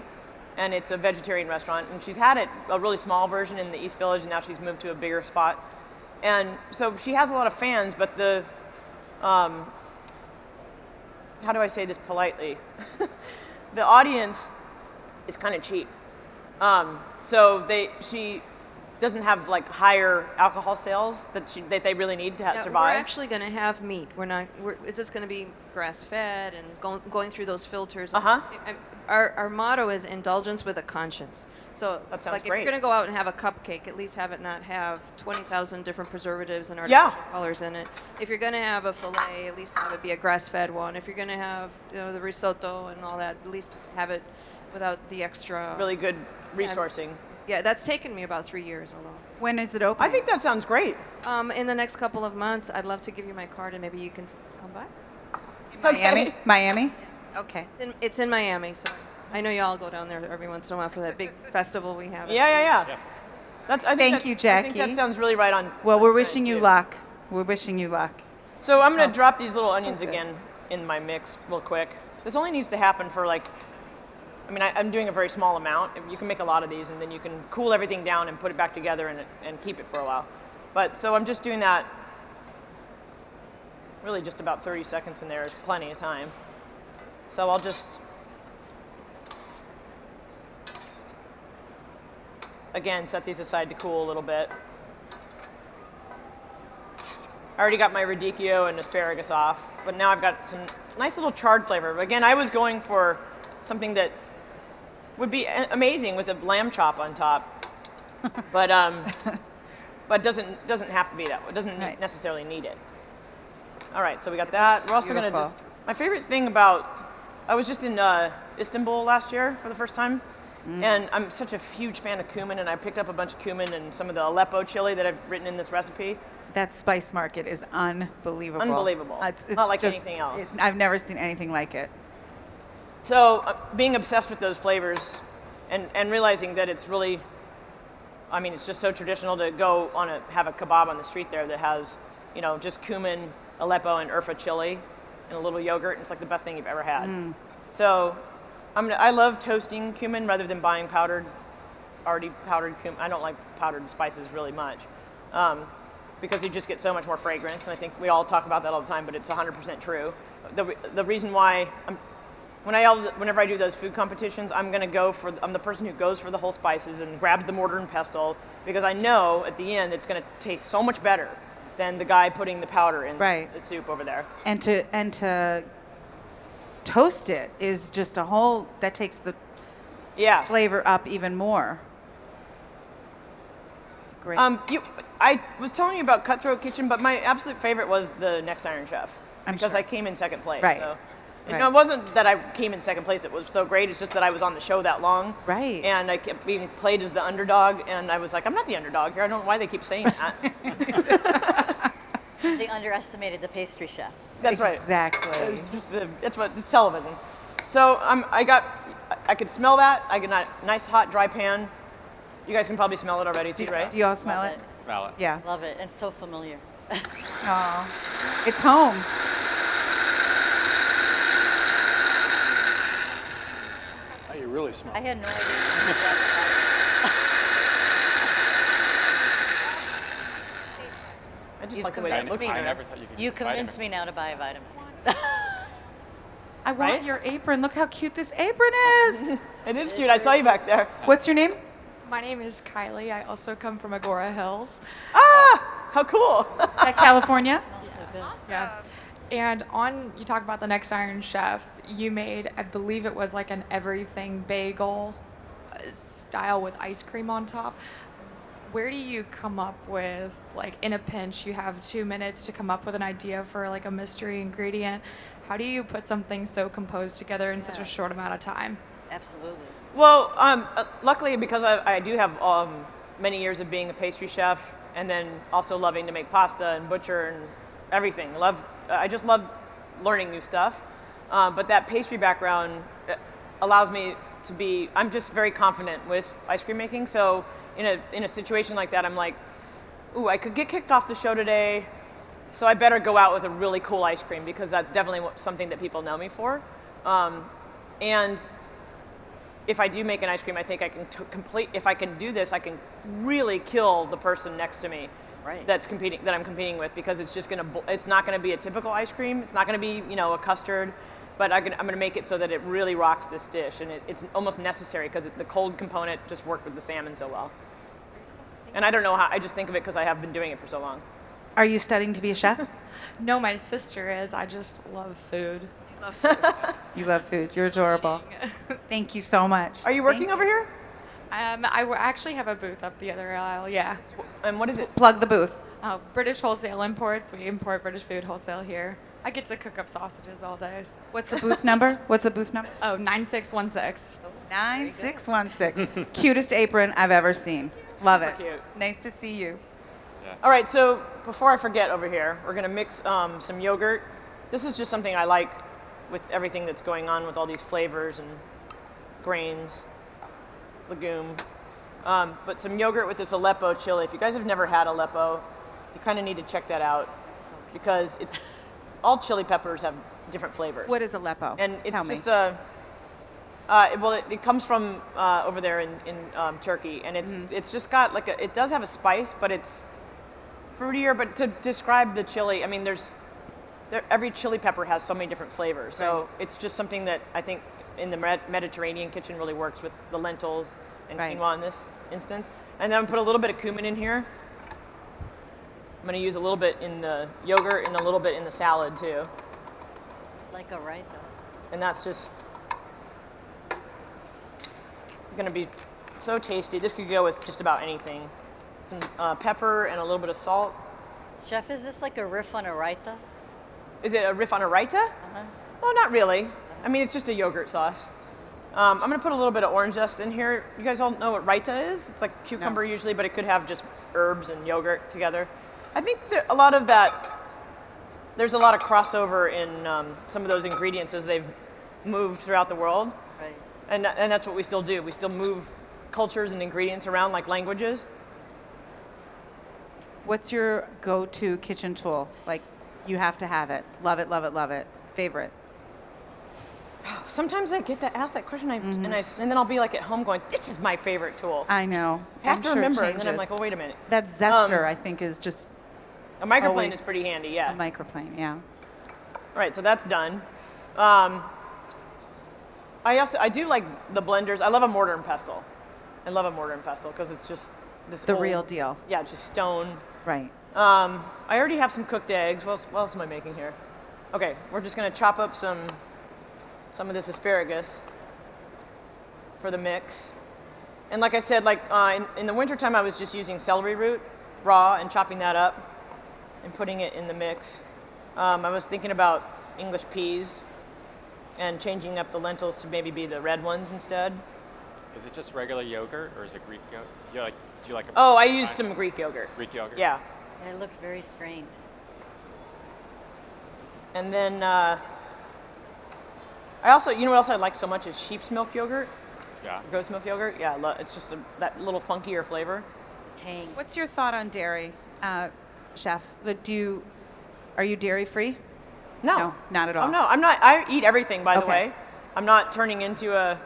Speaker 3: and it's a vegetarian restaurant. And she's had a really small version in the East Village, and now she's moved to a bigger spot. And so she has a lot of fans, but how do I say this politely? The audience is kind of cheap. So she doesn't have like higher alcohol sales that they really need to survive.
Speaker 6: We're actually going to have meat. It's just going to be grass-fed and going through those filters.
Speaker 3: Uh-huh.
Speaker 6: Our motto is indulgence with a conscience. So,
Speaker 3: That sounds
Speaker 6: like, if
Speaker 3: great.
Speaker 6: you're going to go out and have a cupcake, at least have it not have 20,000 different preservatives and artificial colors in it. If you're going to have a fillet, at least have it be a grass-fed one. If you're going to have the risotto and all that, at least have it without the extra.
Speaker 3: Really good resourcing.
Speaker 6: Yeah, that's taken me about 3 years alone.
Speaker 1: When is it open?
Speaker 3: I think that sounds great.
Speaker 6: In the next couple of months, I'd love to give you my card and maybe you can come by.
Speaker 1: Miami?
Speaker 3: Okay.
Speaker 1: Miami? Okay.
Speaker 6: It's in Miami, so I know y'all go down there every once in a while for that big festival we have.
Speaker 3: Yeah.
Speaker 1: Thank you,
Speaker 3: I
Speaker 1: Jackie.
Speaker 3: think that sounds really right on.
Speaker 1: Well, we're wishing you luck. We're wishing you luck.
Speaker 3: So I'm going to drop these little onions again in my mix real quick. This only needs to happen for I'm doing a very small amount. You can make a lot of these, and then you can cool everything down and put it back together and keep it for a while. But so I'm just doing that. Really, just about 30 seconds in there is plenty of time. So I'll just again set these aside to cool a little bit. I already got my radicchio and asparagus off, but now I've got some nice little charred flavor. Again, I was going for something that would be amazing with a lamb chop on top, but doesn't have to be that way. It doesn't necessarily need it. All right, so we got that. We're also going to my favorite thing I was just in Istanbul last year for the first time, and I'm such a huge fan of cumin, and I picked up a bunch of cumin and some of the Aleppo chili that I've written in this recipe.
Speaker 1: That spice market is unbelievable.
Speaker 3: Unbelievable.
Speaker 1: It's
Speaker 3: not like
Speaker 1: just,
Speaker 3: anything else.
Speaker 1: I've never seen anything like it.
Speaker 3: So being obsessed with those flavors and realizing that it's really, it's just so traditional to go have a kebab on the street there that has, just cumin Aleppo and Urfa chili and a little yogurt, and it's like the best thing you've ever had. So I love toasting cumin rather than buying already powdered cumin. I don't like powdered spices really much because you just get so much more fragrance, and I think we all talk about that all the time, but it's 100% true. The reason why whenever I do those food competitions, I'm the person who goes for the whole spices and grabs the mortar and pestle, because I know at the end it's going to taste so much better than the guy putting the powder in the soup over there.
Speaker 1: And to toast it is just that takes the flavor up even more. It's great.
Speaker 3: I was telling you about Cutthroat Kitchen, but my absolute favorite was the Next Iron Chef because I came in second place.
Speaker 1: Right.
Speaker 3: So. It wasn't that I came in second place that was so great. It's just that I was on the show that long.
Speaker 1: Right.
Speaker 3: And I kept being played as the underdog. And I was like, I'm not the underdog here. I don't know why they keep saying that.
Speaker 5: They underestimated the pastry chef.
Speaker 3: That's right.
Speaker 1: Exactly.
Speaker 3: It's television. So I could smell that. I got a nice hot dry pan. You guys can probably smell it already too, right?
Speaker 1: Do you all smell
Speaker 5: Love
Speaker 1: it?
Speaker 2: Smell it.
Speaker 1: Yeah.
Speaker 5: Love it. And so familiar.
Speaker 1: Oh, it's home.
Speaker 7: Oh, you really smell.
Speaker 5: I had no idea.
Speaker 3: I just
Speaker 5: You've
Speaker 3: like the way that
Speaker 5: convinced
Speaker 3: looks.
Speaker 5: me.
Speaker 2: I never thought you could
Speaker 5: You
Speaker 2: use
Speaker 5: convinced
Speaker 2: Vitamix.
Speaker 5: me now to buy a Vitamix.
Speaker 1: I want
Speaker 3: Right?
Speaker 1: your apron. Look how cute this apron is.
Speaker 3: It is cute. I saw you back there.
Speaker 1: What's your name?
Speaker 8: My name is Kylie. I also come from Agora Hills.
Speaker 3: Ah, how cool.
Speaker 1: California?
Speaker 5: Smells so good.
Speaker 8: Yeah. And you talk about the Next Iron Chef, you made, I believe it was like an everything bagel style with ice cream on top. Where do you come up with, like in a pinch, you have 2 minutes to come up with an idea for like a mystery ingredient. How do you put something so composed together in such a short amount of time?
Speaker 5: Absolutely.
Speaker 3: Well, luckily, because I do have many years of being a pastry chef, and then also loving to make pasta and butcher and everything. I just love learning new stuff. But that pastry background allows me to be. I'm just very confident with ice cream making. So in a situation like that, I'm like, ooh, I could get kicked off the show today, so I better go out with a really cool ice cream because that's definitely something that people know me for. And if I do make an ice cream, I think I can if I can do this, I can really kill the person next to me that I'm competing with, because it's not gonna be a typical ice cream. It's not gonna be, a custard, but I'm gonna make it so that it really rocks this dish, and it's almost necessary because the cold component just worked with the salmon so well. And I don't know how, I just think of it because I have been doing it for so long.
Speaker 1: Are you studying to be a chef?
Speaker 8: No, my sister is. I just love food.
Speaker 1: You love food. You're adorable. Thank you so much.
Speaker 3: Are you working over here?
Speaker 8: Actually have a booth up the other aisle, yeah.
Speaker 3: And what is it?
Speaker 1: Plug the booth.
Speaker 8: British Wholesale Imports. We import British food wholesale here. I get to cook up sausages all day.
Speaker 1: What's the booth number? What's the booth number?
Speaker 8: Oh, 9616.
Speaker 1: 9616. Cutest apron I've ever seen. Love it.
Speaker 3: Super cute.
Speaker 1: Nice to see you.
Speaker 3: All right, so before I forget over here, we're gonna mix some yogurt. This is just something I like with everything that's going on with all these flavors and grains, legume. But some yogurt with this Aleppo chili. If you guys have never had Aleppo, you kind of need to check that out because all chili peppers have different flavors.
Speaker 1: What is Aleppo?
Speaker 3: And it's
Speaker 1: Tell
Speaker 3: just
Speaker 1: me.
Speaker 3: it comes from over there in Turkey, and it's just got it does have a spice, but it's fruitier. But to describe the chili, I mean, every chili pepper has so many different flavors. So it's just something that I think in the Mediterranean kitchen really works with the lentils and quinoa in this instance. And then I'm gonna put a little bit of cumin in here. I'm gonna use a little bit in the yogurt and a little bit in the salad too.
Speaker 5: Like a right though.
Speaker 3: And that's just gonna be so tasty. This could go with just about anything. Some pepper and a little bit of salt.
Speaker 5: Chef, is this like a riff on a raita?
Speaker 3: Is it a riff on a raita? Well, not really. I mean, it's just a yogurt sauce. I'm gonna put a little bit of orange zest in here. You guys all know what raita is? It's like cucumber usually, but it could have just herbs and yogurt together. I think there's a lot of crossover in some of those ingredients as they've moved throughout the world.
Speaker 5: Right.
Speaker 3: And that's what we still do. We still move cultures and ingredients around like languages.
Speaker 1: What's your go-to kitchen tool? Like You have to have it. Love it, love it, love it. Favorite.
Speaker 3: Sometimes I get to ask that question, and then I'll be like at home going, "This is my favorite tool."
Speaker 1: I know.
Speaker 3: I have
Speaker 1: I'm
Speaker 3: to
Speaker 1: sure it
Speaker 3: remember, and then I'm
Speaker 1: changes.
Speaker 3: like, "Oh, wait a minute."
Speaker 1: That zester, I think, is just
Speaker 3: A microplane
Speaker 1: always
Speaker 3: is pretty handy, yeah.
Speaker 1: a microplane. Yeah.
Speaker 3: All right, so that's done. I do like the blenders. I love a mortar and pestle. I love a mortar and pestle because it's just this
Speaker 1: The
Speaker 3: old-
Speaker 1: real deal.
Speaker 3: Yeah, it's just stone.
Speaker 1: Right.
Speaker 3: I already have some cooked eggs. What else am I making here? Okay, we're just gonna chop up some of this asparagus for the mix. And like I said, like in the wintertime, I was just using celery root raw and chopping that up and putting it in the mix. I was thinking about English peas and changing up the lentils to maybe be the red ones instead.
Speaker 2: Is it just regular yogurt or is it Greek yogurt? Do you like a
Speaker 3: Oh, I used some Greek yogurt.
Speaker 2: Greek yogurt?
Speaker 3: Yeah.
Speaker 5: It looked very strained.
Speaker 3: And then I also, you know what else I like so much is sheep's milk yogurt,
Speaker 2: Yeah.
Speaker 3: goat's milk yogurt. Yeah, it's just that little funkier flavor.
Speaker 5: Tang.
Speaker 1: What's your thought on dairy, Chef? Are you dairy free?
Speaker 3: No,
Speaker 1: not at all.
Speaker 3: Oh no, I'm not. I eat everything, by the
Speaker 1: Okay.
Speaker 3: way. I'm not turning into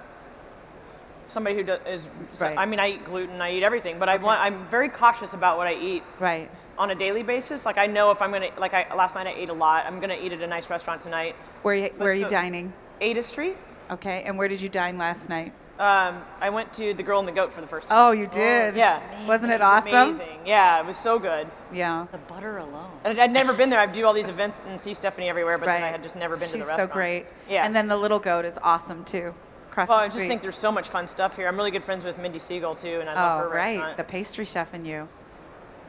Speaker 3: somebody who is.
Speaker 1: Right.
Speaker 3: I mean, I eat gluten. I eat everything, but I'm very cautious about what I eat
Speaker 1: Right.
Speaker 3: on a daily basis. Like I know if I'm gonna, last night I ate a lot. I'm gonna eat at a nice restaurant tonight.
Speaker 1: Where are you
Speaker 3: so-
Speaker 1: dining?
Speaker 3: Ada Street.
Speaker 1: Okay. And where did you dine last night?
Speaker 3: I went to The Girl and the Goat for the first time.
Speaker 1: Oh, you did?
Speaker 3: Yeah.
Speaker 1: Wasn't it
Speaker 3: was
Speaker 1: awesome?
Speaker 3: Amazing. Yeah, it was so good.
Speaker 1: Yeah.
Speaker 5: The butter alone.
Speaker 3: And I'd never been there. I do all these events and see Stephanie everywhere, but then I
Speaker 1: Right.
Speaker 3: had just never been to the
Speaker 1: She's
Speaker 3: restaurant.
Speaker 1: so great.
Speaker 3: Yeah.
Speaker 1: And then the little goat is awesome too. Across
Speaker 3: Well,
Speaker 1: the
Speaker 3: I
Speaker 1: street.
Speaker 3: just think there's so much fun stuff here. I'm really good friends with Mindy Siegel too, and I love her
Speaker 1: right.
Speaker 3: restaurant.
Speaker 1: The pastry chef and you.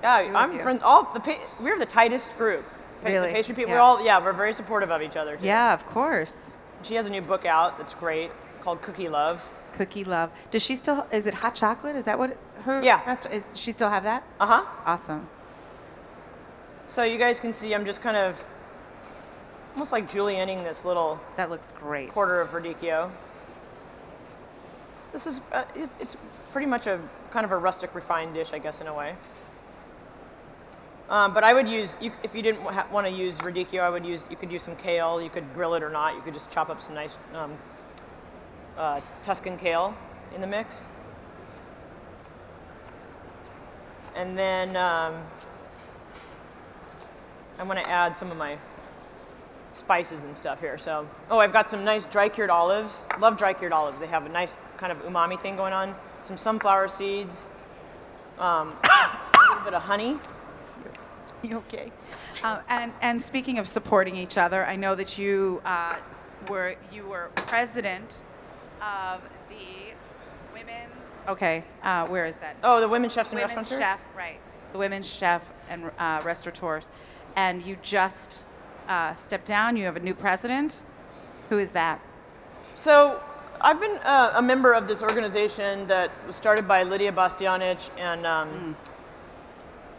Speaker 3: Yeah,
Speaker 1: of
Speaker 3: I'm
Speaker 1: you.
Speaker 3: friends. We're the tightest group.
Speaker 1: Really?
Speaker 3: The pastry people.
Speaker 1: Yeah.
Speaker 3: We're very supportive of each other too.
Speaker 1: Yeah, of course.
Speaker 3: She has a new book out that's great called Cookie Love.
Speaker 1: Cookie Love. Does she still? Is it hot chocolate? Is that what her
Speaker 3: Yeah.
Speaker 1: restaurant is? She still have that?
Speaker 3: Uh huh.
Speaker 1: Awesome.
Speaker 3: So you guys can see I'm just kind of almost like julienning this little
Speaker 1: That looks great.
Speaker 3: quarter of radicchio. This is it's pretty much a kind of a rustic refined dish, I guess, in a way. But I would use, if you didn't want to use radicchio, you could use some kale. You could grill it or not. You could just chop up some nice Tuscan kale in the mix. And then I want to add some of my spices and stuff here. So, I've got some nice dry cured olives. Love dry cured olives. They have a nice kind of umami thing going on. Some sunflower seeds, a little bit of honey.
Speaker 1: You okay? And speaking of supporting each other, I know that you were president of the women's. Okay, where is that?
Speaker 3: Oh, the Women's Chefs and
Speaker 1: Women's
Speaker 3: Restaurateurs?
Speaker 1: chef, right? The women's chef and restaurateurs, and you just stepped down. You have a new president. Who is that?
Speaker 3: So I've been a member of this organization that was started by Lydia Bastianich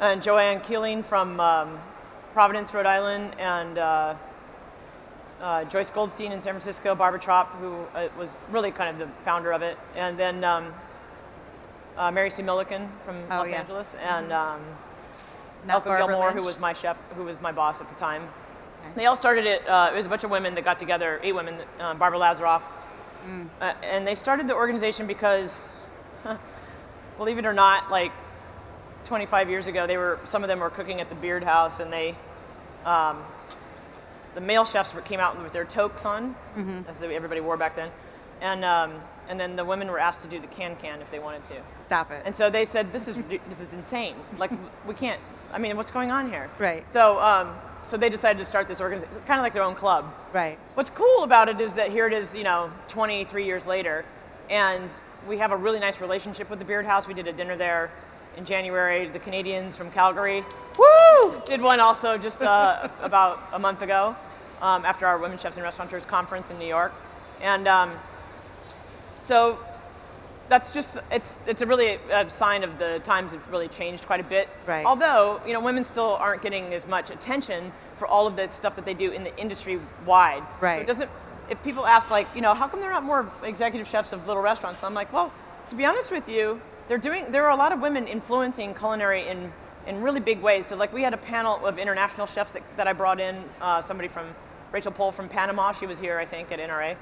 Speaker 3: and Joanne Keeling from Providence, Rhode Island, and Joyce Goldstein in San Francisco, Barbara Trop, who was really kind of the founder of it, and then Mary C. Milliken from Los
Speaker 1: yeah.
Speaker 3: Angeles, and
Speaker 1: Not
Speaker 3: Elka
Speaker 1: Barbara
Speaker 3: Gilmore, who
Speaker 1: Lynch?
Speaker 3: was my chef, who was my boss at the time. They all started it. It was a bunch of women that got together, 8 women, Barbara Lazaroff, and they started the organization because, believe it or not, like 25 years ago, some of them were cooking at the Beard House, and the male chefs came out with their toques on, as everybody wore back then, and then the women were asked to do the can if they wanted to.
Speaker 1: Stop it.
Speaker 3: And so they said, "This is insane. Like we can't. I mean, what's going on here?"
Speaker 1: Right.
Speaker 3: So they decided to start this organization, kind of like their own club.
Speaker 1: Right.
Speaker 3: What's cool about it is that here it is, 23 years later, and we have a really nice relationship with the Beard House. We did a dinner there in January. The Canadians from Calgary
Speaker 1: Woo!
Speaker 3: did one also just about a month ago after our Women Chefs and Restaurateurs conference in New York. And so that's just, it's a really a sign of the times have really changed quite a bit.
Speaker 1: Right.
Speaker 3: Although, women still aren't getting as much attention for all of the stuff that they do in the industry wide.
Speaker 1: Right.
Speaker 3: So it doesn't, if people ask how come there are not more executive chefs of little restaurants? I'm like, well, to be honest with you, there are a lot of women influencing culinary in in really big ways. So like we had a panel of international chefs that I brought in, somebody from, Rachel Pohl from Panama, she was here I think at NRA.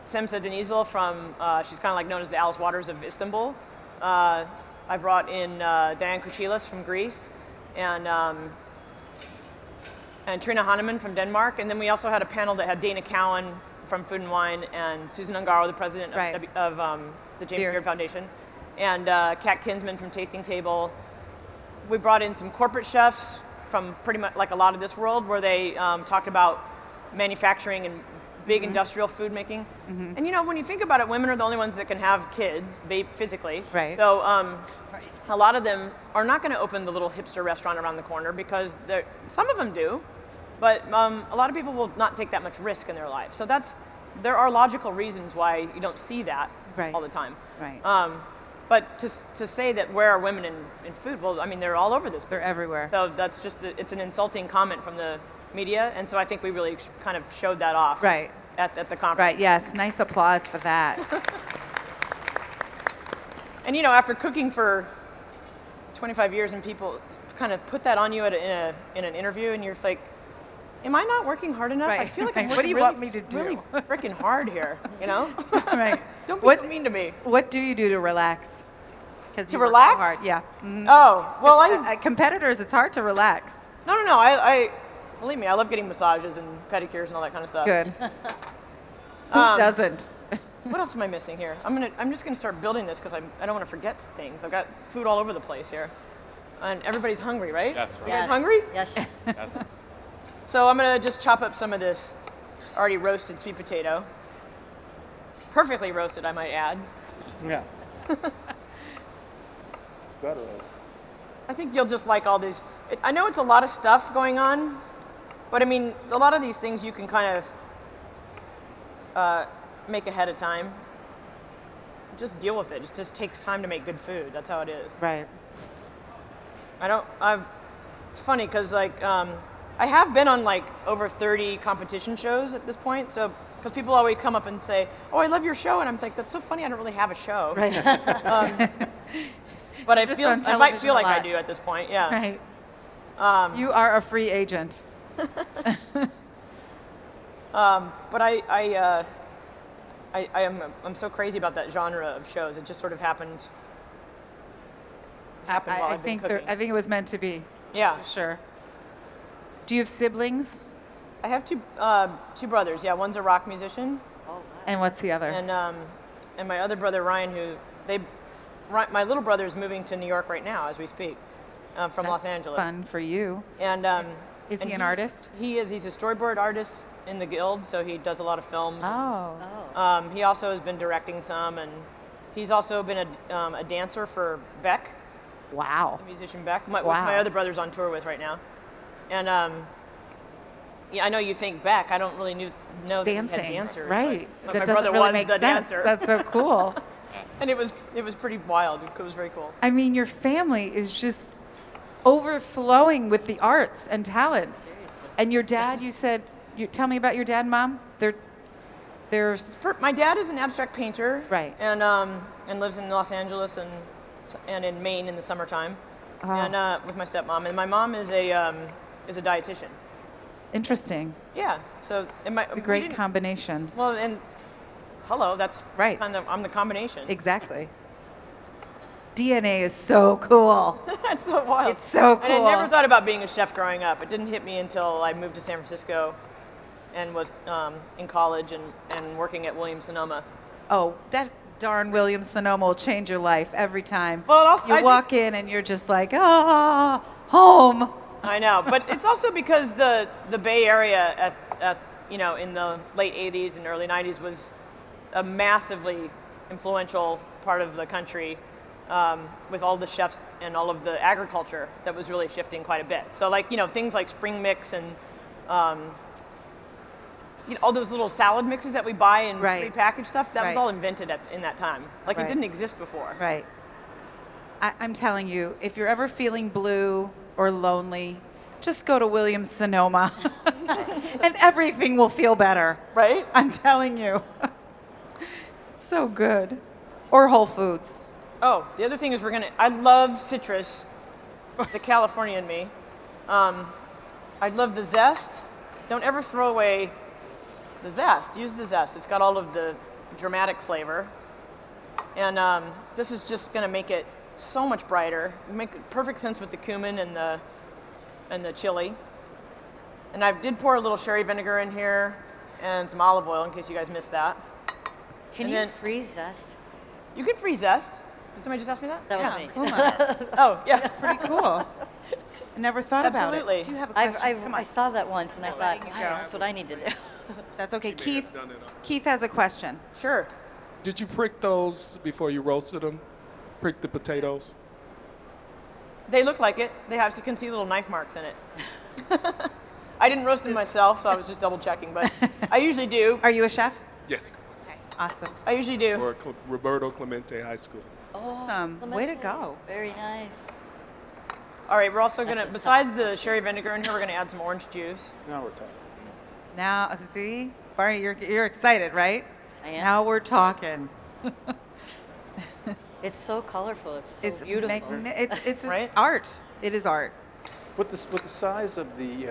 Speaker 3: Semsa Denizli from, she's kind of like known as the Alice Waters of Istanbul. I brought in Diane Kuchilas from Greece, and Trina Hanneman from Denmark. And then we also had a panel that had Dana Cowan from Food and Wine, and Susan Ungaro, the president of the James Beard Foundation, and Kat Kinsman from Tasting Table. We brought in some corporate chefs from pretty much like a lot of this world, where they talked about manufacturing and big industrial food making. And you know, when you think about it, women are the only ones that can have kids physically.
Speaker 1: Right.
Speaker 3: So a lot of them are not going to open the little hipster restaurant around the corner, because some of them do, but a lot of people will not take that much risk in their life. So there are logical reasons why you don't see that all the time.
Speaker 1: Right.
Speaker 3: But to say that where are women in food? Well, I mean, they're all over this place.
Speaker 1: They're everywhere.
Speaker 3: So that's just it's an insulting comment from the media, and so I think we really kind of showed that off.
Speaker 1: Right.
Speaker 3: At the conference.
Speaker 1: Right. Yes. Nice applause for that.
Speaker 3: And you know, after cooking for 25 years, and people kind of put that on you in an interview, and you're like, am I not working hard enough?
Speaker 1: Right.
Speaker 3: I feel like I'm
Speaker 1: What
Speaker 3: working
Speaker 1: do you want me to do?
Speaker 3: really freaking hard here, you know?
Speaker 1: Right.
Speaker 3: Don't be so mean to me.
Speaker 1: What do you do to relax? Because
Speaker 3: To
Speaker 1: you work so
Speaker 3: relax?
Speaker 1: hard. Yeah. Mhm.
Speaker 3: Oh, well,
Speaker 1: competitors, it's hard to relax.
Speaker 3: No. I believe me, I love getting massages and pedicures and all that kind of stuff.
Speaker 1: Good. Who doesn't?
Speaker 3: What else am I missing here? I'm just gonna start building this because I don't want to forget things. I've got food all over the place here, and everybody's hungry, right?
Speaker 2: Yes,
Speaker 3: You guys hungry?
Speaker 5: Yes.
Speaker 2: Yes.
Speaker 3: So I'm gonna just chop up some of this already roasted sweet potato. Perfectly roasted, I might add.
Speaker 7: Yeah. Better.
Speaker 3: I think you'll just like all these. I know it's a lot of stuff going on, but I mean, a lot of these things you can kind of make ahead of time. Just deal with it. It just takes time to make good food. That's how it is.
Speaker 1: Right.
Speaker 3: It's funny because like I have been on like over 30 competition shows at this point. So because people always come up and say, "Oh, I love your show," and I'm like, "That's so funny. I don't really have a show."
Speaker 1: Right.
Speaker 3: But I
Speaker 1: Just
Speaker 3: feel
Speaker 1: on
Speaker 3: I might
Speaker 1: television
Speaker 3: feel
Speaker 1: a
Speaker 3: like I
Speaker 1: lot.
Speaker 3: do at this point. Yeah.
Speaker 1: Right. You are a free agent.
Speaker 3: But I'm so crazy about that genre of shows. It just sort of happened while
Speaker 1: I
Speaker 3: I've been
Speaker 1: think
Speaker 3: cooking.
Speaker 1: I think it was meant to be.
Speaker 3: Yeah.
Speaker 1: Sure. Do you have siblings?
Speaker 3: I have two brothers. Yeah, one's a rock musician,
Speaker 1: And what's the other?
Speaker 3: and my other brother Ryan, my little brother is moving to New York right now as we speak, from Los
Speaker 1: That's
Speaker 3: Angeles.
Speaker 1: Fun for you.
Speaker 3: And
Speaker 1: Is
Speaker 3: and
Speaker 1: he an artist?
Speaker 3: He is. He's a storyboard artist in the Guild, so he does a lot of films.
Speaker 1: Oh.
Speaker 3: He also has been directing some, and he's also been a dancer for Beck,
Speaker 1: Wow.
Speaker 3: the musician Beck, which
Speaker 1: Wow.
Speaker 3: my other brother's on tour with right now. And yeah, I know you think Beck. I don't really know that he
Speaker 1: Dancing.
Speaker 3: had dancers.
Speaker 1: Right.
Speaker 3: But
Speaker 1: That
Speaker 3: my
Speaker 1: doesn't
Speaker 3: brother
Speaker 1: really
Speaker 3: was
Speaker 1: make
Speaker 3: the
Speaker 1: sense.
Speaker 3: dancer.
Speaker 1: That's so cool.
Speaker 3: And it was pretty wild. It was very cool.
Speaker 1: I mean, your family is just overflowing with the arts and talents. And your dad, you said, tell me about your dad and mom. They're
Speaker 3: My dad is an abstract painter.
Speaker 1: Right.
Speaker 3: And lives in Los Angeles and in Maine in the summertime.
Speaker 1: Oh.
Speaker 3: And with my stepmom. And my mom is a dietitian.
Speaker 1: interesting.
Speaker 3: Yeah. So
Speaker 1: It's a great combination.
Speaker 3: Well, and hello, that's
Speaker 1: Right.
Speaker 3: I'm the combination.
Speaker 1: Exactly. DNA is so cool.
Speaker 3: That's so wild.
Speaker 1: It's so
Speaker 3: And I
Speaker 1: cool.
Speaker 3: never thought about being a chef growing up. It didn't hit me until I moved to San Francisco and was in college and working at Williams-Sonoma.
Speaker 1: Oh, that darn Williams-Sonoma will change your life every time.
Speaker 3: Well, also,
Speaker 1: you walk in and you're just like, home.
Speaker 3: I know, but it's also because the Bay Area at in the late 80s and early 90s was a massively influential part of the country, with all the chefs and all of the agriculture that was really shifting quite a bit. So like, things like spring mix and all those little salad mixes that we buy in
Speaker 1: Right.
Speaker 3: prepackaged stuff, that was
Speaker 1: Right.
Speaker 3: all invented in that time. Like
Speaker 1: Right.
Speaker 3: it didn't exist before.
Speaker 1: Right. I'm telling you, if you're ever feeling blue or lonely, just go to Williams-Sonoma and everything will feel better.
Speaker 3: Right?
Speaker 1: I'm telling you. It's so good. Or Whole Foods.
Speaker 3: Oh, the other thing is I love citrus, the California in me. I love the zest. Don't ever throw away the zest. Use the zest. It's got all of the dramatic flavor. And this is just going to make it so much brighter. It makes perfect sense with the cumin and the chili. And I did pour a little sherry vinegar in here and some olive oil in case you guys missed that.
Speaker 5: Can
Speaker 3: And
Speaker 5: you
Speaker 3: then-
Speaker 5: freeze zest?
Speaker 3: You can freeze zest. Did somebody just ask me that?
Speaker 5: That was
Speaker 3: Yeah.
Speaker 5: me.
Speaker 3: Oh, yeah.
Speaker 1: Pretty cool. I never thought about
Speaker 3: Absolutely.
Speaker 1: it. Do you have a question? Come on.
Speaker 5: I saw that once and I thought,
Speaker 1: letting you
Speaker 5: wow,
Speaker 1: go.
Speaker 5: that's what I need to do.
Speaker 1: That's okay. Keith has a question.
Speaker 3: Sure.
Speaker 7: Did you prick those before you roasted them? Prick the potatoes?
Speaker 3: They look like it. They have, you can see little knife marks in it. I didn't roast them myself, so I was just double checking, but I usually do.
Speaker 1: Are you a chef?
Speaker 7: Yes.
Speaker 1: Okay. Awesome.
Speaker 3: I usually do.
Speaker 7: Or Roberto Clemente High School.
Speaker 1: Awesome. Way to go.
Speaker 5: Very nice.
Speaker 3: All right, we're also gonna,
Speaker 5: That's a
Speaker 3: besides the sherry vinegar in here, we're gonna add some orange juice.
Speaker 7: Now we're talking.
Speaker 1: Now, see, Barney, you're excited, right?
Speaker 5: I am.
Speaker 1: Now we're talking.
Speaker 5: It's so colorful. It's so
Speaker 1: It's
Speaker 5: beautiful.
Speaker 1: it's
Speaker 3: Right?
Speaker 1: art. It is art.
Speaker 9: With the size of the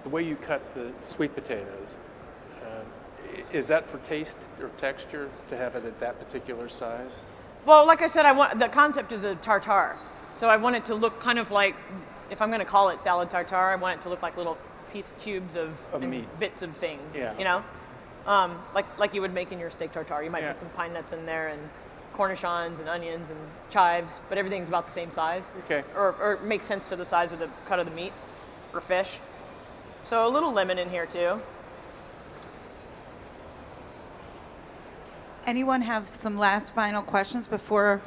Speaker 9: way you cut the sweet potatoes, is that for taste or texture to have it at that particular size?
Speaker 3: Well, like I said, the concept is a tartar. So I want it to look kind of like, if I'm gonna call it salad tartar, I want it to look like little cubes of and
Speaker 9: meat.
Speaker 3: bits of things,
Speaker 9: Yeah.
Speaker 3: you know? Like you would make in your steak tartar. You might
Speaker 9: Yeah.
Speaker 3: put some pine nuts in there and cornichons and onions and chives, but everything's about the same size.
Speaker 9: Okay.
Speaker 3: Or makes sense to the size of the cut of the meat or fish. So a little lemon in here too.
Speaker 1: Anyone have some last final questions before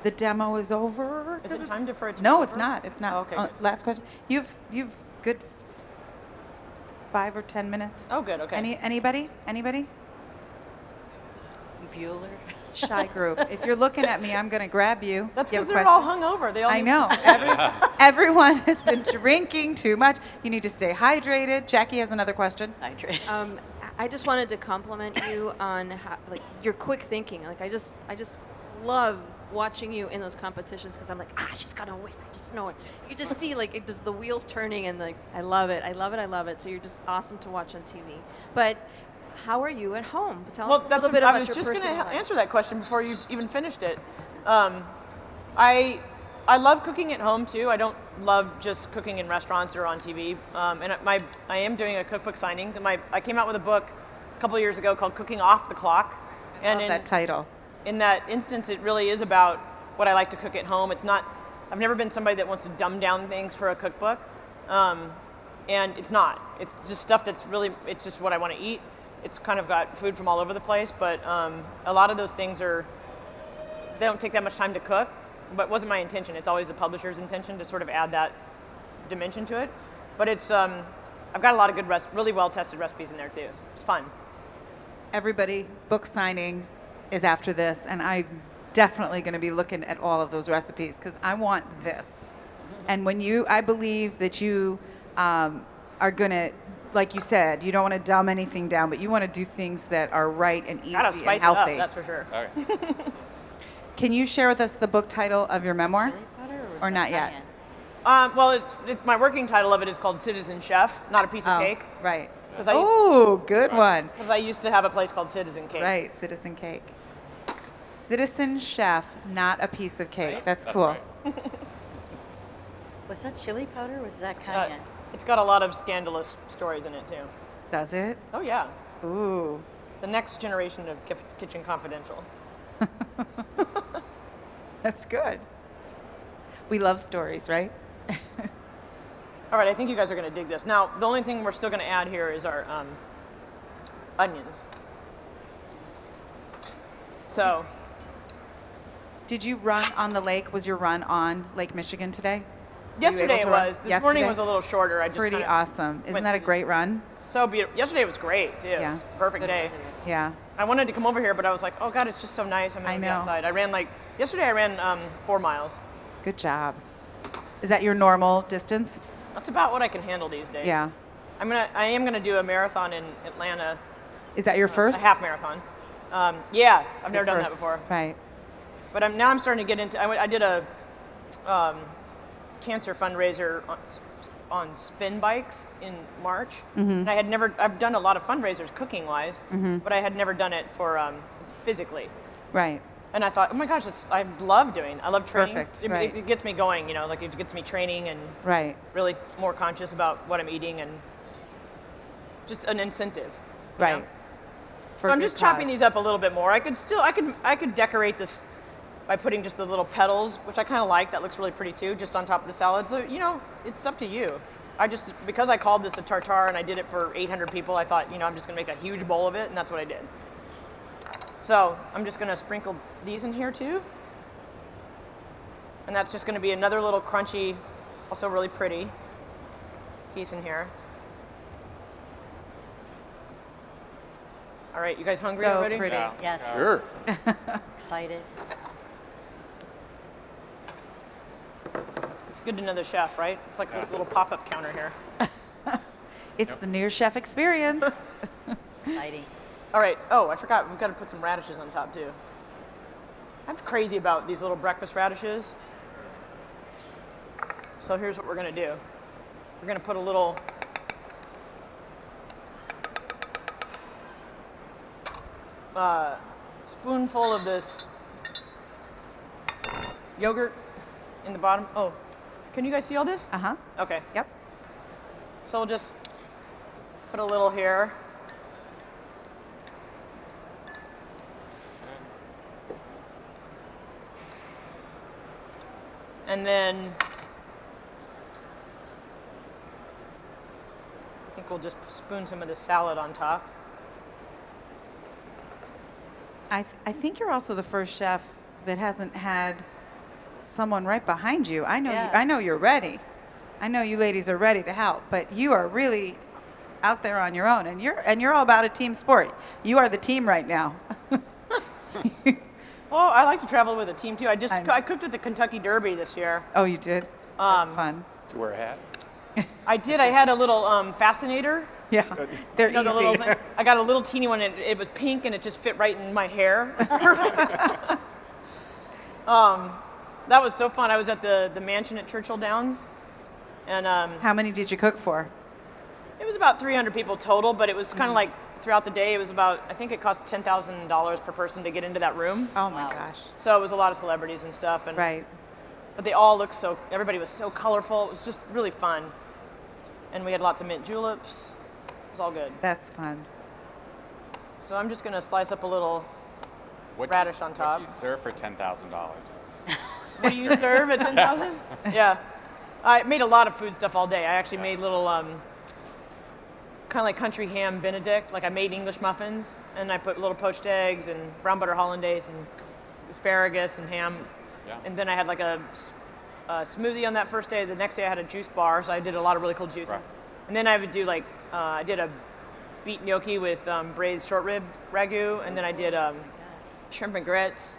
Speaker 1: the demo is over?
Speaker 3: Is it time for it to be
Speaker 1: No,
Speaker 3: over?
Speaker 1: it's not. It's not.
Speaker 3: Oh, okay, good.
Speaker 1: Last question. You've good 5 or 10 minutes.
Speaker 3: Oh, good. Okay.
Speaker 1: Anybody?
Speaker 5: Bueller.
Speaker 1: Shy group. If you're looking at me, I'm going to grab you.
Speaker 3: That's
Speaker 1: Do you have
Speaker 3: because
Speaker 1: a
Speaker 3: they're all
Speaker 1: question?
Speaker 3: hungover. They all
Speaker 1: I
Speaker 3: need-
Speaker 1: know. Everyone has been drinking too much. You need to stay hydrated. Jackie has another question.
Speaker 5: Hydrate.
Speaker 6: I just wanted to compliment you on how, like, your quick thinking. Like I just love watching you in those competitions because I'm like, she's gonna win. I just know it. You just see like it just the wheels turning and like I love it. I love it. So you're just awesome to watch on TV. But how are you at home? Tell
Speaker 3: Well,
Speaker 6: us a
Speaker 3: that's
Speaker 6: little bit
Speaker 3: I
Speaker 6: about
Speaker 3: was
Speaker 6: your
Speaker 3: just going
Speaker 6: personal
Speaker 3: to
Speaker 6: life.
Speaker 3: answer that question before you even finished it. I love cooking at home too. I don't love just cooking in restaurants or on TV. And I am doing a cookbook signing. I came out with a book a couple of years ago called Cooking Off the Clock.
Speaker 1: I love that title.
Speaker 3: In that instance, it really is about what I like to cook at home. It's not. I've never been somebody that wants to dumb down things for a cookbook, and it's not. It's just stuff that's really. It's just what I want to eat. It's kind of got food from all over the place, but a lot of those things they don't take that much time to cook, but it wasn't my intention. It's always the publisher's intention to sort of add that dimension to it. But it's, I've got a lot of good, really well-tested recipes in there too. It's fun.
Speaker 1: Everybody, book signing is after this, and I'm definitely going to be looking at all of those recipes because I want this. And I believe that you are going to, like you said, you don't want to dumb anything down, but you want to do things that are right and easy
Speaker 3: Gotta
Speaker 1: and
Speaker 3: spice
Speaker 1: healthy.
Speaker 3: it up, that's for sure.
Speaker 2: All right.
Speaker 1: Can you share with us the book title of your memoir?
Speaker 5: Chili powder
Speaker 1: Or not yet?
Speaker 3: Well, it's my working title of it is called Citizen Chef, not a piece of cake.
Speaker 1: Right.
Speaker 3: 'Cause I used-
Speaker 1: Oh, good one.
Speaker 3: Because I used to have a place called Citizen Cake.
Speaker 1: Right, Citizen Cake. Citizen Chef, not a piece of cake.
Speaker 3: Right?
Speaker 1: That's
Speaker 2: That's
Speaker 1: cool.
Speaker 2: right.
Speaker 5: Was that chili powder or was that cayenne?
Speaker 3: It's got a lot of scandalous stories in it too.
Speaker 1: Does it?
Speaker 3: Oh yeah,
Speaker 1: Ooh.
Speaker 3: the next generation of Kitchen Confidential.
Speaker 1: That's good. We love stories, right?
Speaker 3: All right, I think you guys are going to dig this. Now, the only thing we're still going to add here is our onions. So,
Speaker 1: Did you run on the lake? Was your run on Lake Michigan today?
Speaker 3: yesterday
Speaker 1: able
Speaker 3: it
Speaker 1: to run?
Speaker 3: was. This morning
Speaker 1: Yesterday?
Speaker 3: was a little shorter. I just
Speaker 1: Pretty
Speaker 3: kinda
Speaker 1: awesome. Isn't
Speaker 3: went
Speaker 1: that a
Speaker 3: through-
Speaker 1: great run?
Speaker 3: So beautiful. Yesterday was great too.
Speaker 1: Yeah.
Speaker 3: It was a perfect day.
Speaker 1: Yeah.
Speaker 3: I wanted to come over here, but I was like, oh God, it's just so nice. I'm going to be
Speaker 1: know.
Speaker 3: outside. Yesterday I ran 4 miles.
Speaker 1: Good job. Is that your normal distance?
Speaker 3: That's about what I can handle these days.
Speaker 1: Yeah.
Speaker 3: I am gonna do a marathon in Atlanta,
Speaker 1: Is that your
Speaker 3: a
Speaker 1: first?
Speaker 3: half marathon. Yeah, I've never
Speaker 1: Your
Speaker 3: done that
Speaker 1: first.
Speaker 3: before.
Speaker 1: Right.
Speaker 3: But now I'm starting to get into. I did a cancer fundraiser on spin bikes in March. And I've done a lot of fundraisers cooking wise, but I had never done it for physically.
Speaker 1: Right.
Speaker 3: And I thought, oh my gosh, I love training.
Speaker 1: Perfect,
Speaker 3: It,
Speaker 1: right.
Speaker 3: it gets me going, like it gets me training and
Speaker 1: Right.
Speaker 3: really more conscious about what I'm eating and just an incentive. you
Speaker 1: Right.
Speaker 3: know?
Speaker 1: For
Speaker 3: So I'm
Speaker 1: good
Speaker 3: just chopping
Speaker 1: cause.
Speaker 3: these up a little bit more. I could decorate this by putting just the little petals, which I kind of like. That looks really pretty too, just on top of the salad. So, it's up to you. Because I called this a tartar and I did it for 800 people, I thought, I'm just gonna make a huge bowl of it, and that's what I did. So I'm just gonna sprinkle these in here too. And that's just gonna be another little crunchy, also really pretty piece in here. All right, you guys hungry
Speaker 1: So
Speaker 3: already?
Speaker 1: pretty.
Speaker 2: Yeah.
Speaker 5: Yes.
Speaker 9: Sure.
Speaker 5: Excited.
Speaker 3: It's good to know the chef, right? It's like this little pop-up counter here.
Speaker 1: It's the new chef experience.
Speaker 5: Exciting.
Speaker 3: All right. Oh, I forgot. We've got to put some radishes on top too. I'm crazy about these little breakfast radishes. So here's what we're gonna do. We're gonna put a little spoonful of this yogurt in the bottom. Oh, can you guys see all this?
Speaker 1: Uh-huh.
Speaker 3: Okay.
Speaker 1: Yep.
Speaker 3: So we'll just put a little here. And then I think we'll just spoon some of the salad on top.
Speaker 1: I think you're also the first chef that hasn't had someone right behind you. I know
Speaker 5: Yeah.
Speaker 1: I know you're ready. I know you ladies are ready to help, but you are really out there on your own, and you're all about a team sport. You are the team right now.
Speaker 3: Well, I like to travel with a team too.
Speaker 1: I know.
Speaker 3: I cooked at the Kentucky Derby this year.
Speaker 1: Oh, you did? That's fun.
Speaker 9: Did you wear a hat?
Speaker 3: I did. I had a little fascinator.
Speaker 1: Yeah, they're
Speaker 3: You know,
Speaker 1: easy.
Speaker 3: the little thing. I got a little teeny one. And it was pink and it just fit right in my hair. That was so fun. I was at the mansion at Churchill Downs, and
Speaker 1: How many did you cook for?
Speaker 3: it was about 300 people total. But it was kind of like throughout the day. It was about, I think it cost $10,000 per person to get into that room.
Speaker 1: Oh my
Speaker 5: Wow.
Speaker 1: gosh.
Speaker 3: So it was a lot of celebrities and stuff. And
Speaker 1: Right.
Speaker 3: But they all looked everybody was so colorful. It was just really fun. And we had lots of mint juleps. It was all good.
Speaker 1: That's fun.
Speaker 3: So I'm just gonna slice up a little.
Speaker 2: What
Speaker 3: Radish on top.
Speaker 2: What do you serve for $10,000?
Speaker 3: What do you serve at 10,000? Yeah. I made a lot of food stuff all day. I actually made little, kind of like country ham Benedict. Like I made English muffins, and I put little poached eggs and brown butter hollandaise and asparagus and ham.
Speaker 2: Yeah.
Speaker 3: And then I had like a smoothie on that first day. The next day I had a juice bar, so I did a lot of really cool juices.
Speaker 2: Right.
Speaker 3: And then I would do like, I did a beet gnocchi with braised short rib ragu, and then I did shrimp and grits.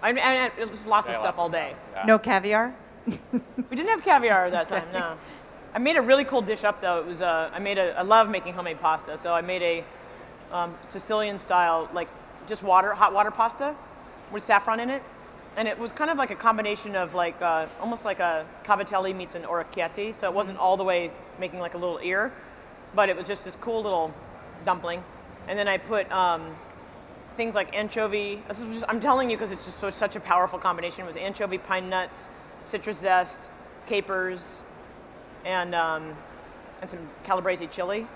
Speaker 3: And it was lots of
Speaker 2: Yeah,
Speaker 3: stuff
Speaker 2: lots
Speaker 3: all
Speaker 2: of
Speaker 3: day.
Speaker 2: stuff. Yeah.
Speaker 1: No caviar?
Speaker 3: We didn't have caviar that time, no. I made a really cool dish up though. It was I love making homemade pasta, so I made a Sicilian style, like just hot water pasta with saffron in it. And it was kind of like a combination of like, almost like a cavatelli meets an orecchiette. So it wasn't all the way making like a little ear, but it was just this cool little dumpling. And then I put things like anchovy. I'm telling you because it's just such a powerful combination. It was anchovy, pine nuts, citrus zest, capers, and some calabrese chili.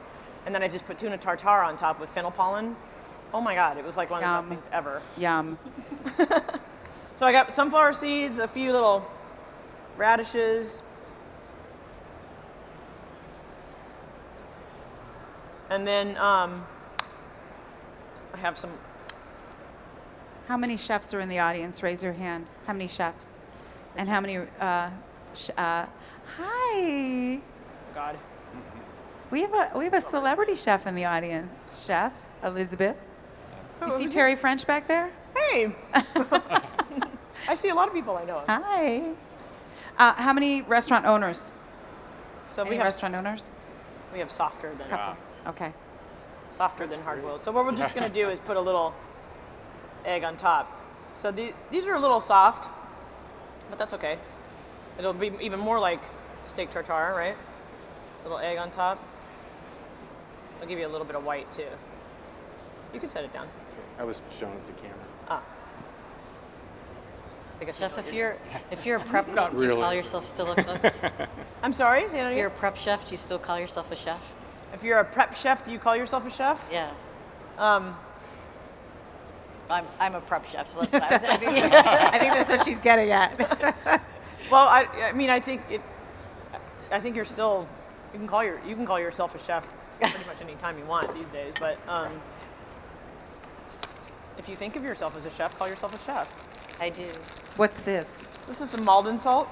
Speaker 3: And then I just put tuna tartare on top with fennel pollen. Oh my God, it was like one of the best
Speaker 1: Yum.
Speaker 3: things ever.
Speaker 1: Yum.
Speaker 3: So I got sunflower seeds, a few little radishes, and then I have some.
Speaker 1: How many chefs are in the audience? Raise your hand. How many chefs? And how many? Hi.
Speaker 3: God.
Speaker 1: We have a celebrity chef in the audience. Chef Elizabeth. You see
Speaker 3: who's
Speaker 1: Terry French back there?
Speaker 3: Hey. I see a lot of people I know.
Speaker 1: Hi. How many restaurant owners?
Speaker 3: So
Speaker 1: Any restaurant owners?
Speaker 3: We have softer than
Speaker 1: Okay.
Speaker 3: hard boiled. So what we're just gonna do is put a little egg on top. So these are a little soft, but that's okay. It'll be even more like steak tartare, right? Little egg on top. I'll give you a little bit of white too. You can set it down.
Speaker 9: Okay. I was showing it to the camera.
Speaker 3: Ah. I guess
Speaker 5: Chef,
Speaker 3: you know
Speaker 5: if you're a prep cook, do you
Speaker 9: really.
Speaker 5: call yourself still a cook?
Speaker 3: I'm sorry, say that
Speaker 5: If you're a
Speaker 3: again?
Speaker 5: prep chef, do you still call yourself a chef?
Speaker 3: If you're a prep chef, do you call yourself a chef?
Speaker 5: Yeah.
Speaker 3: Um,
Speaker 5: I'm a prep chef, so that's what I was asking.
Speaker 1: I think that's what she's getting at.
Speaker 3: well, I mean, I think you're still. You can call yourself a chef pretty much any time you want these days. But if you think of yourself as a chef, call yourself a chef.
Speaker 5: I do.
Speaker 1: What's this?
Speaker 3: This is some Maldon salt.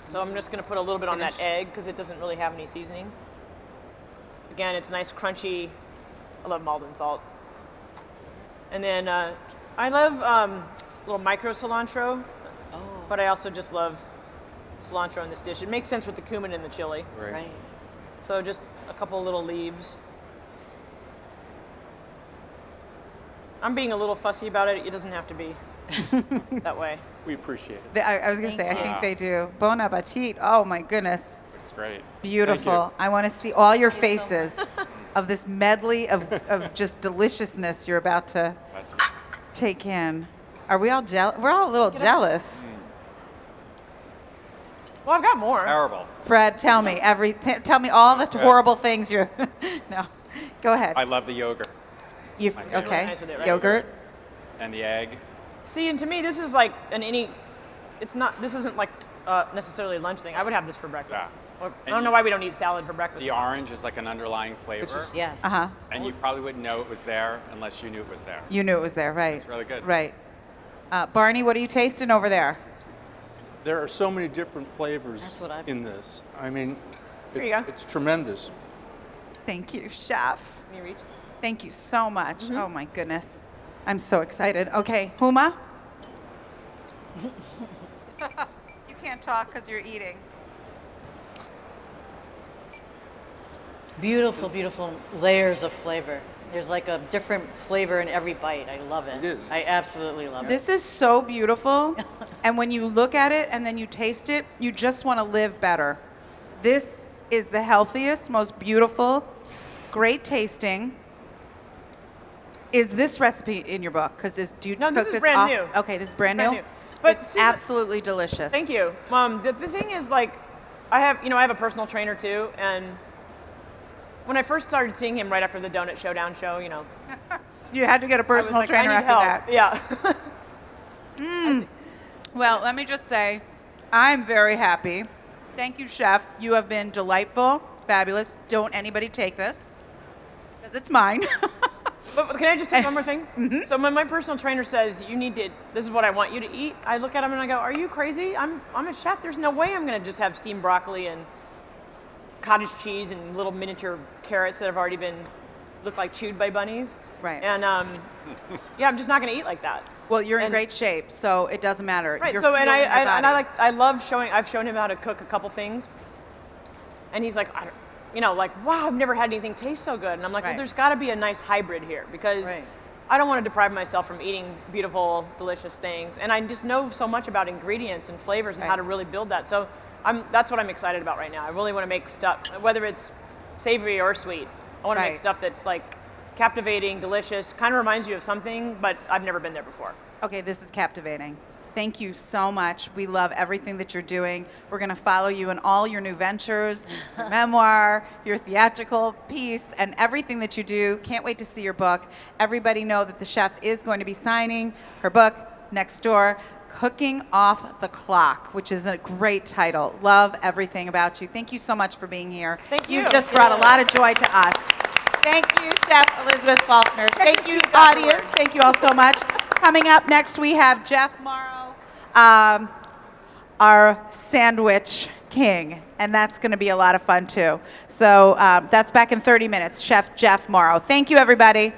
Speaker 3: So I'm just going to put a little bit on that egg because it doesn't really have any seasoning. Again, it's nice, crunchy. I love Maldon salt. And then I love little micro cilantro, but I also just love cilantro in this dish. It makes sense with the cumin and the chili.
Speaker 5: Right.
Speaker 3: So just a couple little leaves. I'm being a little fussy about it. It doesn't have to be that way.
Speaker 9: We appreciate it.
Speaker 1: I was going to say, I
Speaker 2: you.
Speaker 1: think they do. Bon appetit. Oh, my goodness.
Speaker 2: Looks great.
Speaker 1: Beautiful. I want to see all your faces of this medley of just deliciousness you're about to
Speaker 2: But
Speaker 1: take in. Are we all jealous? We're all a little jealous.
Speaker 3: Well, I've got more.
Speaker 2: terrible.
Speaker 1: Fred, tell me tell me all the horrible things you're. No, go ahead.
Speaker 2: I love the yogurt
Speaker 1: You
Speaker 2: my favorite.
Speaker 1: okay?
Speaker 3: Nice with it, right?
Speaker 1: Yogurt.
Speaker 2: and the egg.
Speaker 3: See, and to me, this is like it's not, this isn't like necessarily a lunch thing. I would have this for breakfast.
Speaker 2: Yeah.
Speaker 3: Or, I don't know why we don't eat salad for breakfast.
Speaker 2: The orange is like an underlying flavor.
Speaker 5: Yes.
Speaker 1: Uh huh.
Speaker 2: And you probably wouldn't know it was there unless you knew it was there.
Speaker 1: You knew it was there, right?
Speaker 2: It's really good.
Speaker 1: Right. Barney, what are you tasting over there?
Speaker 9: There are so many different flavors
Speaker 5: That's what
Speaker 9: in this. I mean,
Speaker 3: Here you go.
Speaker 9: it's tremendous.
Speaker 1: Thank you, chef.
Speaker 3: Can you reach?
Speaker 1: Thank you so much. Oh my goodness. I'm so excited. Okay, Huma? You can't talk because you're eating.
Speaker 5: Beautiful, beautiful layers of flavor. There's like a different flavor in every bite. I love it.
Speaker 9: It is.
Speaker 5: I absolutely love it.
Speaker 1: This is so beautiful. And when you look at it and then you taste it, you just want to live better. This is the healthiest, most beautiful, great tasting. Is this recipe in your book? Because do you
Speaker 3: No,
Speaker 1: cook
Speaker 3: this is
Speaker 1: this
Speaker 3: brand
Speaker 1: off?
Speaker 3: new.
Speaker 1: Okay, this is brand
Speaker 3: Brand
Speaker 1: new.
Speaker 3: new. But
Speaker 1: it's
Speaker 3: see,
Speaker 1: absolutely delicious.
Speaker 3: Thank you. The thing is, like, I have a personal trainer too, and when I first started seeing him right after the Donut Showdown show,
Speaker 1: You had to get a
Speaker 3: I was
Speaker 1: personal
Speaker 3: like,
Speaker 1: trainer
Speaker 3: I need
Speaker 1: after
Speaker 3: help.
Speaker 1: that.
Speaker 3: Yeah.
Speaker 1: Well, let me just say, I'm very happy. Thank you, chef. You have been delightful, fabulous. Don't anybody take this, because it's mine.
Speaker 3: But can I just say one more thing? Mm-hmm. So when my personal trainer says this is what I want you to eat, I look at him and I go, "Are you crazy? I'm a chef. There's no way I'm going to just have steamed broccoli and cottage cheese and little miniature carrots that have already look like chewed by bunnies."
Speaker 1: Right.
Speaker 3: And yeah, I'm just not going to eat like that.
Speaker 1: Well, you're in
Speaker 3: And-
Speaker 1: great shape, so it doesn't matter.
Speaker 3: Right.
Speaker 1: You're
Speaker 3: So and
Speaker 1: feeling your body.
Speaker 3: I love showing. I've shown him how to cook a couple things, and he's like, wow, I've never had anything taste so good. And I'm like,
Speaker 1: Right.
Speaker 3: well, there's got to be a nice hybrid here because
Speaker 1: Right.
Speaker 3: I don't want to deprive myself from eating beautiful, delicious things. And I just know so much about ingredients and flavors and how
Speaker 1: Right.
Speaker 3: to really build that. So that's what I'm excited about right now. I really want to make stuff, whether it's savory or sweet. I want to make
Speaker 1: Right.
Speaker 3: stuff that's like captivating, delicious, kind of reminds you of something, but I've never been there before.
Speaker 1: Okay, this is captivating. Thank you so much. We love everything that you're doing. We're going to follow you in all your new ventures, your memoir, your theatrical piece, and everything that you do. Can't wait to see your book. Everybody know that the chef is going to be signing her book next door, Cooking Off the Clock, which is a great title. Love everything about you. Thank you so much for being here.
Speaker 3: Thank you.
Speaker 1: You've just brought a lot of joy to us. Thank you, Chef Elizabeth Falkner. Thank you, audience. Thank you all so much. Coming up next, we have Jeff Morrow, our sandwich king, and that's going to be a lot of fun, too. So that's back in 30 minutes. Chef Jeff Morrow. Thank you, everybody.